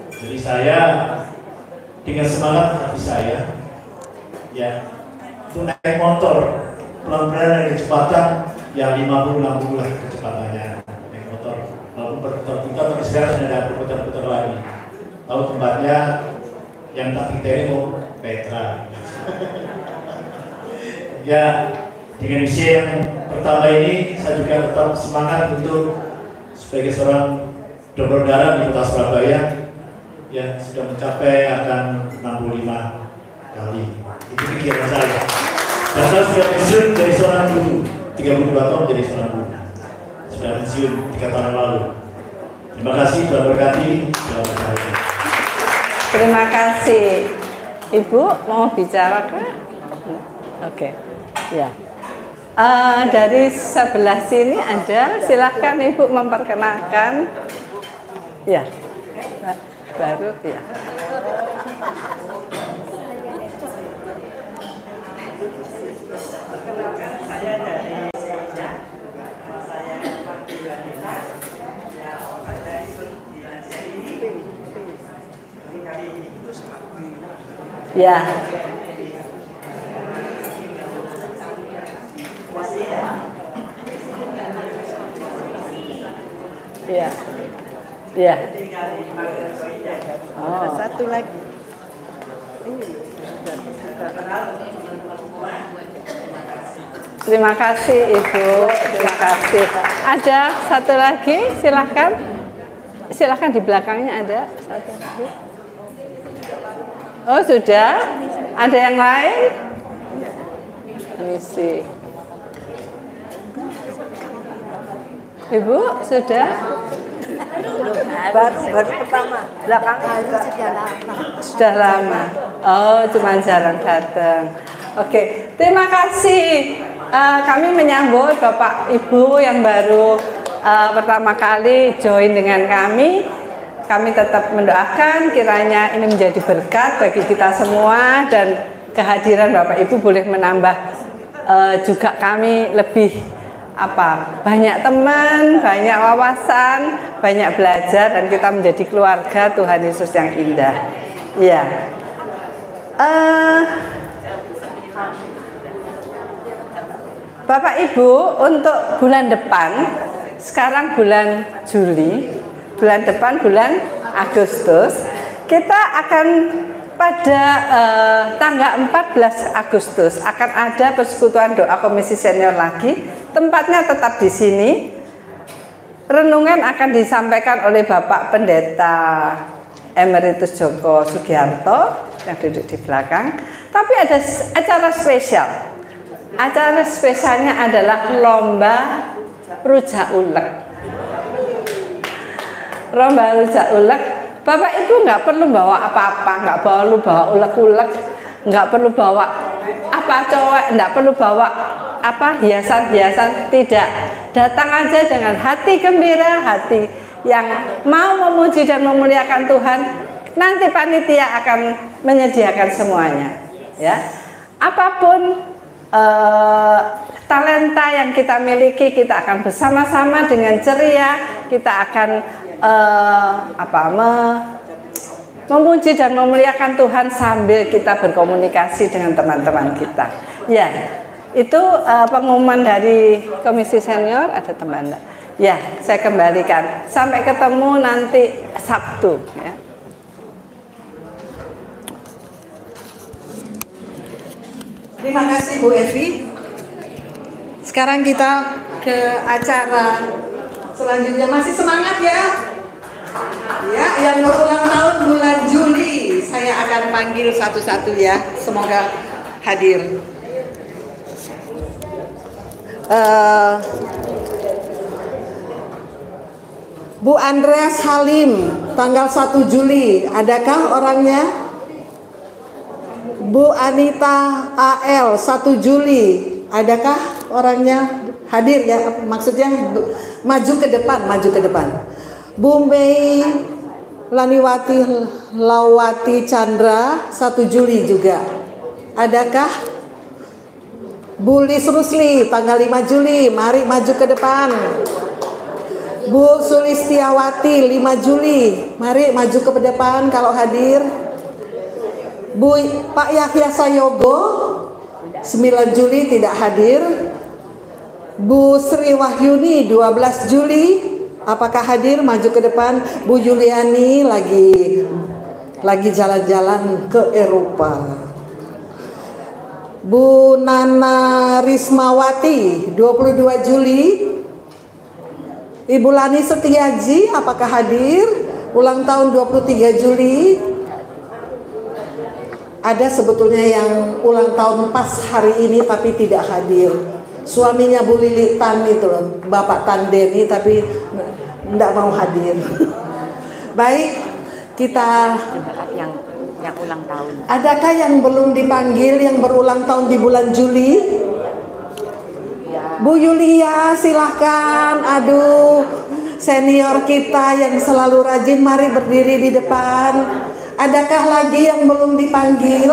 Jadi saya dengan semangat hati saya, ya, untuk naik motor pelan-pelan dari kecepatan ya 50-60 lah kecepatannya naik motor. Walaupun berputar-putar, tapi sekarang sudah berputar-putar lagi. Tahu tempatnya yang tak kita ini mau Petra. Ya. Dengan usia yang pertama ini, saya juga tetap semangat untuk sebagai seorang donor darah di Kota Surabaya yang sudah mencapai akan 65 kali. Itu pikiran saya. Dan saya sudah pensiun dari seorang guru, 32 tahun jadi seorang guru. Sudah pensiun 3 tahun lalu. Terima kasih, Tuhan berkati. Terima kasih. Ibu mau bicara kah? Oke. Ya. Dari sebelah sini ada, silahkan Ibu memperkenalkan. Ya, baru ya. Ya. Ya, ya. Oh. Satu lagi. Terima kasih Ibu, terima kasih. Ada satu lagi, silahkan. Silahkan di belakangnya ada satu lagi. Oh sudah, ada yang lain? Misi. Ibu sudah? Baru pertama, belakangnya sudah lama. Sudah lama. Oh, cuma jarang datang. Oke, terima kasih. Kami menyambut Bapak Ibu yang baru pertama kali join dengan kami. Kami tetap mendoakan kiranya ini menjadi berkat bagi kita semua dan kehadiran Bapak Ibu boleh menambah juga kami lebih banyak teman, banyak wawasan, banyak belajar dan kita menjadi keluarga Tuhan Yesus yang indah. Ya. Bapak Ibu, untuk bulan depan, sekarang bulan Juli, bulan depan bulan Agustus, kita akan pada tanggal 14 Agustus akan ada persekutuan doa komisi senior lagi. Tempatnya tetap di sini. Renungan akan disampaikan oleh Bapak Pendeta Emeritus Joko Sugiarto yang duduk di belakang. Tapi ada acara spesial. Acara spesialnya adalah lomba rujak ulek. Lomba rujak ulek. Bapak Ibu nggak perlu bawa apa-apa, nggak perlu bawa ulek-ulek, nggak perlu bawa apa cowok, nggak perlu bawa hiasan-hiasan, tidak. Datang aja dengan hati gembira, hati yang mau memuji dan memuliakan Tuhan. Nanti panitia akan menyediakan semuanya, ya. Apapun talenta yang kita miliki, kita akan bersama-sama dengan ceria, kita akan memuji dan memuliakan Tuhan sambil kita berkomunikasi dengan teman-teman kita. Ya, itu pengumuman dari Komisi Senior. Ada teman? Ya, saya kembalikan. Sampai ketemu nanti Sabtu. Ya. Terima kasih Bu Evi. Sekarang kita ke acara selanjutnya. Masih semangat ya? Ya, yang berulang tahun bulan Juli saya akan panggil satu-satu ya. Semoga hadir. Bu Andreas Halim, tanggal 1 Juli, adakah orangnya? Bu Anita AL 1 Juli, adakah orangnya? Hadir ya, maksudnya maju ke depan. Bu Mei Laniwati Lawati Chandra 1 Juli juga, adakah? Bu Lis Rusli tanggal 5 Juli, mari maju ke depan. Bu Sulistiawati 5 Juli, mari maju ke depan kalau hadir. Bu Pak Yahya Sayogo 9 Juli tidak hadir. Bu Sri Wahyuni 12 Juli, apakah hadir? Maju ke depan. Bu Yuliani lagi jalan-jalan ke Eropa. Bu Nana Rismawati 22 Juli. Ibu Lani Setiaji apakah hadir? Ulang tahun 23 Juli. Ada sebetulnya yang ulang tahun pas hari ini tapi tidak hadir. Suaminya Bu Lili Tan itu loh, Bapak Tan Deni, tapi tidak mau hadir. Baik, kita yang ulang tahun. Adakah yang belum dipanggil yang berulang tahun di bulan Juli? Bu Yulia silahkan. Aduh, senior kita yang selalu rajin, mari berdiri di depan. Adakah lagi yang belum dipanggil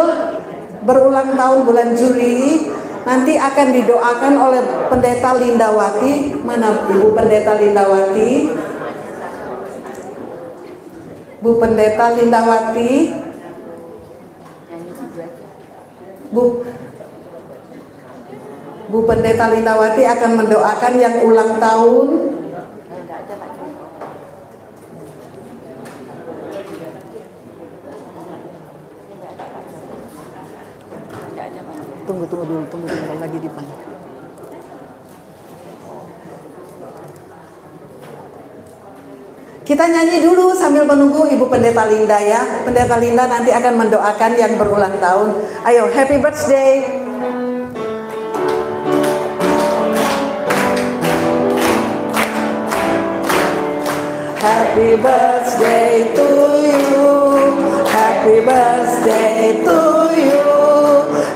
berulang tahun bulan Juli? Nanti akan didoakan oleh Pendeta Lindawati. Mana Ibu Pendeta Lindawati? Bu Pendeta Lindawati. Bu Pendeta Lindawati akan mendoakan yang ulang tahun. Tunggu dulu lagi dipanggil. Kita nyanyi dulu sambil menunggu Ibu Pendeta Linda ya. Pendeta Linda nanti akan mendoakan yang berulang tahun. Ayo, happy birthday. Happy birthday to you. Happy birthday to you.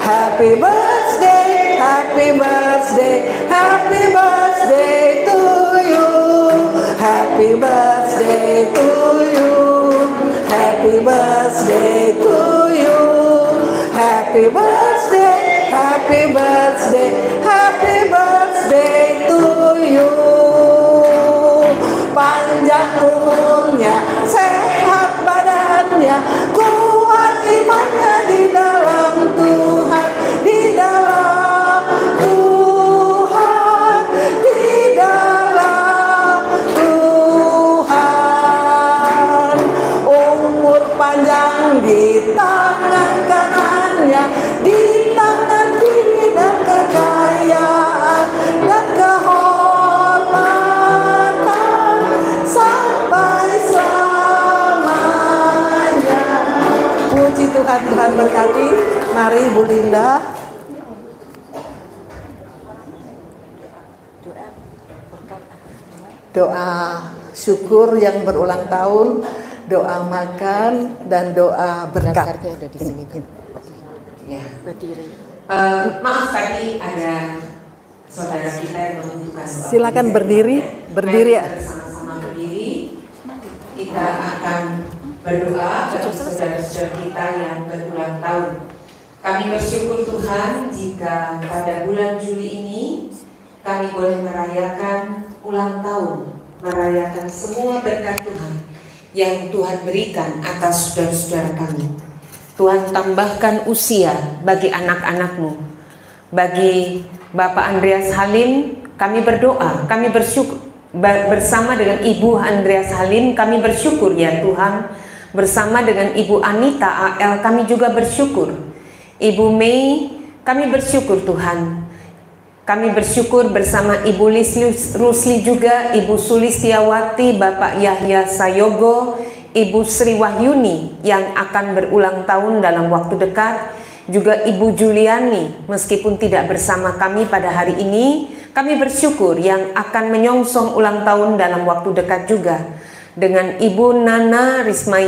Happy birthday, happy birthday, happy birthday to you. Happy birthday to you. Happy birthday to you. Happy birthday, happy birthday, happy birthday to you. Panjang umurnya, sehat badannya, kuat imannya di dalam Tuhan, di dalam Tuhan, di dalam Tuhan. Umur panjang di tangan kanannya, di tangan kiri dan kekayaan dan kehormatan sampai selamanya. Puji Tuhan, Tuhan berkati. Mari Bu Linda. Doa syukur yang berulang tahun, doa makan dan doa berkat. Ada di sini. Ya. Berdiri. Maaf tadi ada saudara kita yang membutuhkan. Silakan berdiri ya. Bersama-sama berdiri, kita akan berdoa untuk saudara-saudara kita yang berulang tahun. Kami bersyukur Tuhan jika pada bulan Juli ini kami boleh merayakan ulang tahun, merayakan semua berkat Tuhan yang Tuhan berikan atas saudara-saudara kami. Tuhan tambahkan usia bagi anak-anak-Mu. Bagi Bapak Andreas Halim, kami berdoa, kami bersyukur bersama dengan Ibu Andreas Halim, kami bersyukur ya Tuhan. Bersama dengan Ibu Anita AL, kami juga bersyukur. Ibu Mei, kami bersyukur Tuhan. Kami bersyukur bersama Ibu Rusli juga, Ibu Sulistiawati, Bapak Yahya Sayogo, Ibu Sri Wahyuni yang akan berulang tahun dalam waktu dekat, juga Ibu Juliani meskipun tidak bersama kami pada hari ini, kami bersyukur yang akan menyongsong ulang tahun dalam waktu dekat juga. Dengan Ibu Nana Risma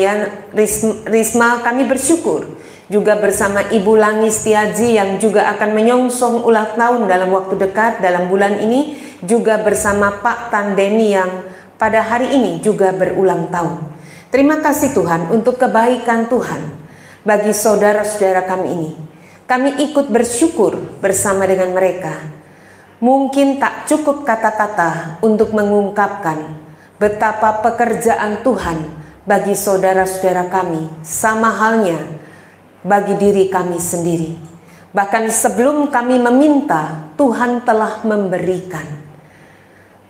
kami bersyukur. Juga bersama Ibu Langi Setiaji yang juga akan menyongsong ulang tahun dalam waktu dekat dalam bulan ini, juga bersama Pak Tandeni yang pada hari ini juga berulang tahun. Terima kasih Tuhan untuk kebaikan Tuhan bagi saudara-saudara kami ini. Kami ikut bersyukur bersama dengan mereka. Mungkin tak cukup kata-kata untuk mengungkapkan betapa pekerjaan Tuhan bagi saudara-saudara kami, sama halnya bagi diri kami sendiri. Bahkan sebelum kami meminta, Tuhan telah memberikan.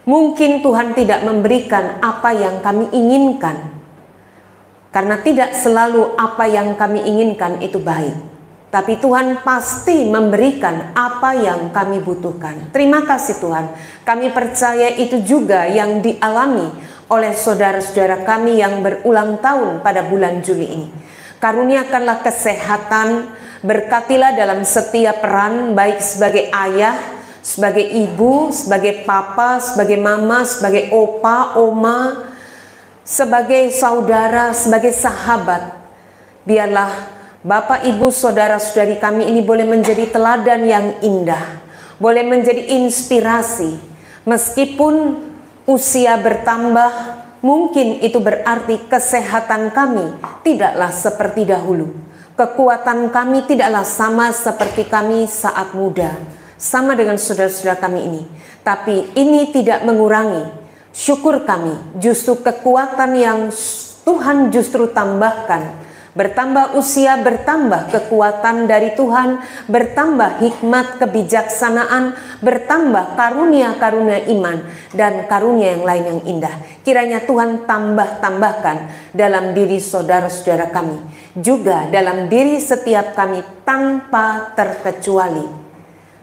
Mungkin Tuhan tidak memberikan apa yang kami inginkan, karena tidak selalu apa yang kami inginkan itu baik. Tapi Tuhan pasti memberikan apa yang kami butuhkan. Terima kasih Tuhan. Kami percaya itu juga yang dialami oleh saudara-saudara kami yang berulang tahun pada bulan Juli ini. Karuniakanlah kesehatan, berkatilah dalam setiap peran, baik sebagai ayah, sebagai ibu, sebagai papa, sebagai mama, sebagai opa, oma, sebagai saudara, sebagai sahabat. Biarlah Bapak, Ibu, saudara-saudari kami ini boleh menjadi teladan yang indah, boleh menjadi inspirasi. Meskipun usia bertambah, mungkin itu berarti kesehatan kami tidaklah seperti dahulu. Kekuatan kami tidaklah sama seperti kami saat muda, sama dengan saudara-saudara kami ini. Tapi ini tidak mengurangi syukur kami, justru kekuatan yang Tuhan justru tambahkan. Bertambah usia, bertambah kekuatan dari Tuhan, bertambah hikmat kebijaksanaan, bertambah karunia-karunia iman, dan karunia yang lain yang indah. Kiranya Tuhan tambahkan dalam diri saudara-saudara kami, juga dalam diri setiap kami tanpa terkecuali.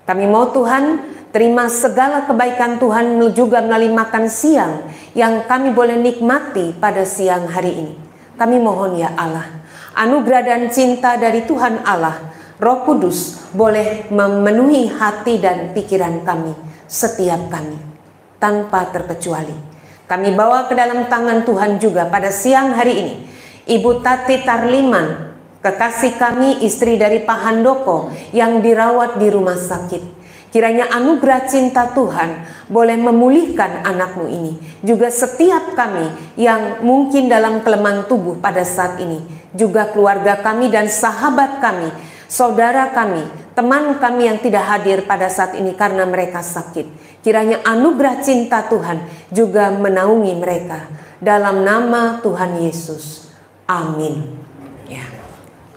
Kami mau Tuhan terima segala kebaikan Tuhan juga melalui makan siang yang kami boleh nikmati pada siang hari ini. Kami mohon ya Allah, anugerah dan cinta dari Tuhan Allah, Roh Kudus boleh memenuhi hati dan pikiran kami, setiap kami, tanpa terkecuali. Kami bawa ke dalam tangan Tuhan juga pada siang hari ini, Ibu Tati Tarliman, kekasih kami, istri dari Pak Handoko yang dirawat di rumah sakit. Kiranya anugerah cinta Tuhan boleh memulihkan anakmu ini. Juga setiap kami yang mungkin dalam kelemahan tubuh pada saat ini. Juga keluarga kami dan sahabat kami, saudara kami, teman kami yang tidak hadir pada saat ini karena mereka sakit. Kiranya anugerah cinta Tuhan juga menaungi mereka. Dalam nama Tuhan Yesus. Amin. Ya.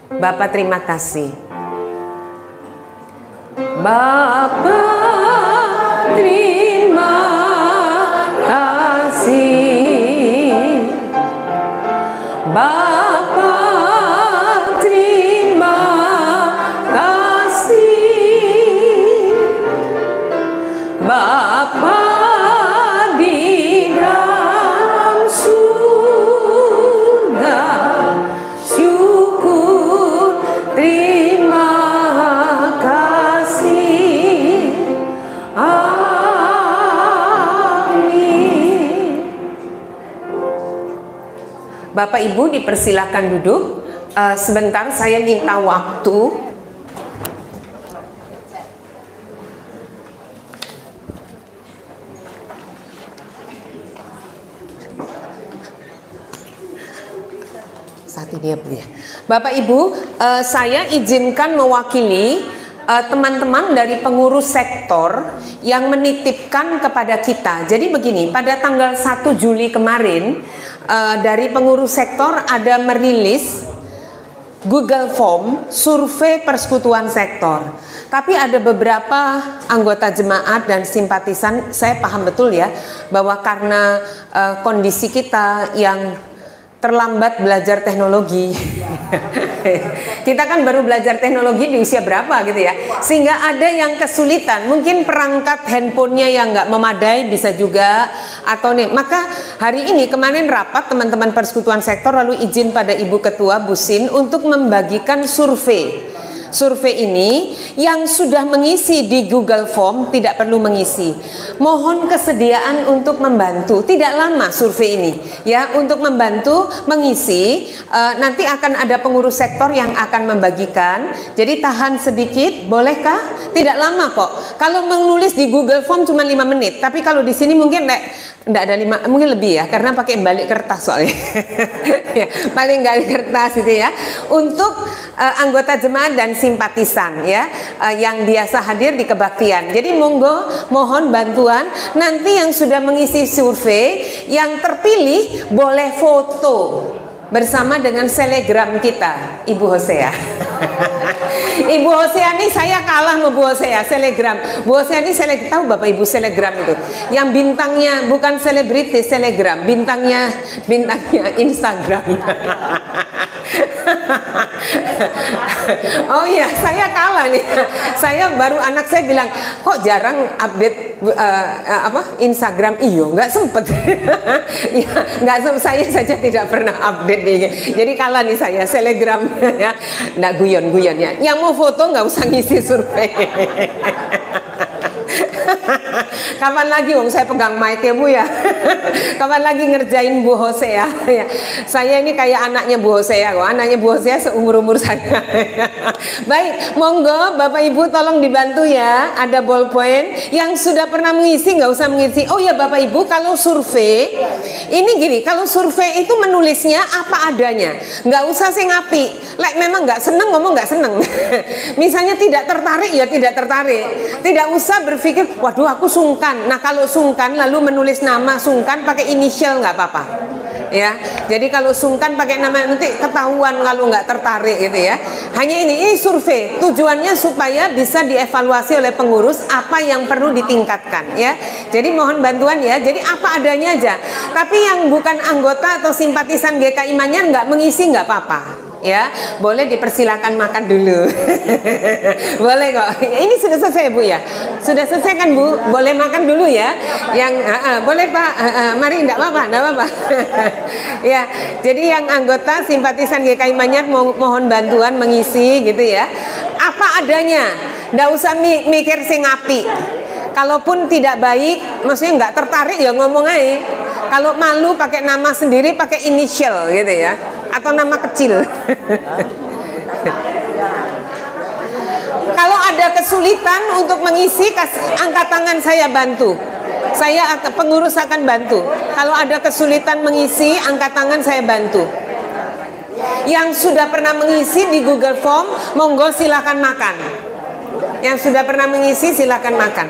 Bapak terima kasih. Bapa terima kasih, Bapa terima kasih, Bapa di dalam surga, syukur terima Bapak Ibu dipersilakan duduk. Sebentar saya minta waktu. saat ini ya Bu ya. Bapak Ibu, saya izinkan mewakili teman-teman dari pengurus sektor yang menitipkan kepada kita. Jadi begini, pada tanggal 1 Juli kemarin dari pengurus sektor ada merilis Google Form survei persekutuan sektor. Tapi ada beberapa anggota jemaat dan simpatisan, saya paham betul ya bahwa karena kondisi kita yang terlambat belajar teknologi. Kita kan baru belajar teknologi di usia berapa gitu ya, sehingga ada yang kesulitan, mungkin perangkat handphonenya yang nggak memadai bisa juga, atau nih, maka hari ini kemarin rapat teman-teman persekutuan sektor lalu izin pada Ibu Ketua Busin untuk membagikan survei. Survei ini yang sudah mengisi di Google Form tidak perlu mengisi. Mohon kesediaan untuk membantu. Tidak lama survei ini ya, untuk membantu mengisi. Nanti akan ada pengurus sektor yang akan membagikan. Jadi tahan sedikit, bolehkah? Tidak lama kok. Kalau menulis di Google Form cuma 5 menit. Tapi kalau di sini mungkin enggak ada 5, mungkin lebih ya, karena pakai balik kertas soalnya. Ya, paling balik kertas gitu ya. Untuk anggota jemaat dan simpatisan ya, yang biasa hadir di kebaktian. Jadi monggo, mohon bantuan. Nanti yang sudah mengisi survei, yang terpilih boleh foto bersama dengan selegram kita, Ibu Hosea. Ibu Hosea ini saya kalah sama Bu Hosea, selegram. Bu Hosea ini tahu Bapak Ibu selegram itu, yang bintangnya bukan selebriti, selegram, bintangnya Instagram. Oh iya, saya kalah nih. Saya baru, anak saya bilang, kok jarang update Instagram. Iyo, nggak sempet. Ya, nggak sempet, saya saja tidak pernah update nih. Jadi kalah nih saya, selegram ya. Nggak guyon ya. Yang mau foto nggak usah ngisi survei. Kapan lagi wong saya pegang mic ya Bu ya. Kapan lagi ngerjain Bu Hosea ya. Saya ini kayak anaknya Bu Hosea kok. Anaknya Bu Hosea seumur-umur saya. Baik, monggo Bapak Ibu tolong dibantu ya. Ada ballpoint. Yang sudah pernah mengisi nggak usah mengisi. Oh ya Bapak Ibu, kalau survei ini gini, kalau survei itu menulisnya apa adanya. Nggak usah sih ngapi. Memang nggak seneng ngomong nggak seneng. Misalnya tidak tertarik ya tidak tertarik. Tidak usah berpikir waduh aku sungkan. Nah kalau sungkan lalu menulis nama sungkan pakai inisial nggak apa-apa ya. Jadi kalau sungkan pakai nama nanti ketahuan kalau nggak tertarik gitu ya. Hanya ini survei tujuannya supaya bisa dievaluasi oleh pengurus apa yang perlu ditingkatkan ya. Jadi mohon bantuan ya. Jadi apa adanya aja. Tapi yang bukan anggota atau simpatisan GKI Manyar nggak mengisi nggak apa-apa. Ya, boleh dipersilakan makan dulu. Boleh kok. Ini sudah selesai Bu ya. Sudah selesai kan Bu? Boleh makan dulu ya. Yang boleh Pak. Mari, enggak apa-apa. Ya, jadi yang anggota simpatisan GKI Manyar mohon bantuan mengisi gitu ya. Apa adanya. Enggak usah mikir sing api. Kalaupun tidak baik, maksudnya nggak tertarik ya ngomong aja. Kalau malu pakai nama sendiri, pakai inisial gitu ya, atau nama kecil. Kalau ada kesulitan untuk mengisi, angkat tangan saya bantu. Saya pengurus akan bantu. Kalau ada kesulitan mengisi, angkat tangan saya bantu. Yang sudah pernah mengisi di Google Form, monggo silakan makan. Yang sudah pernah mengisi silakan makan.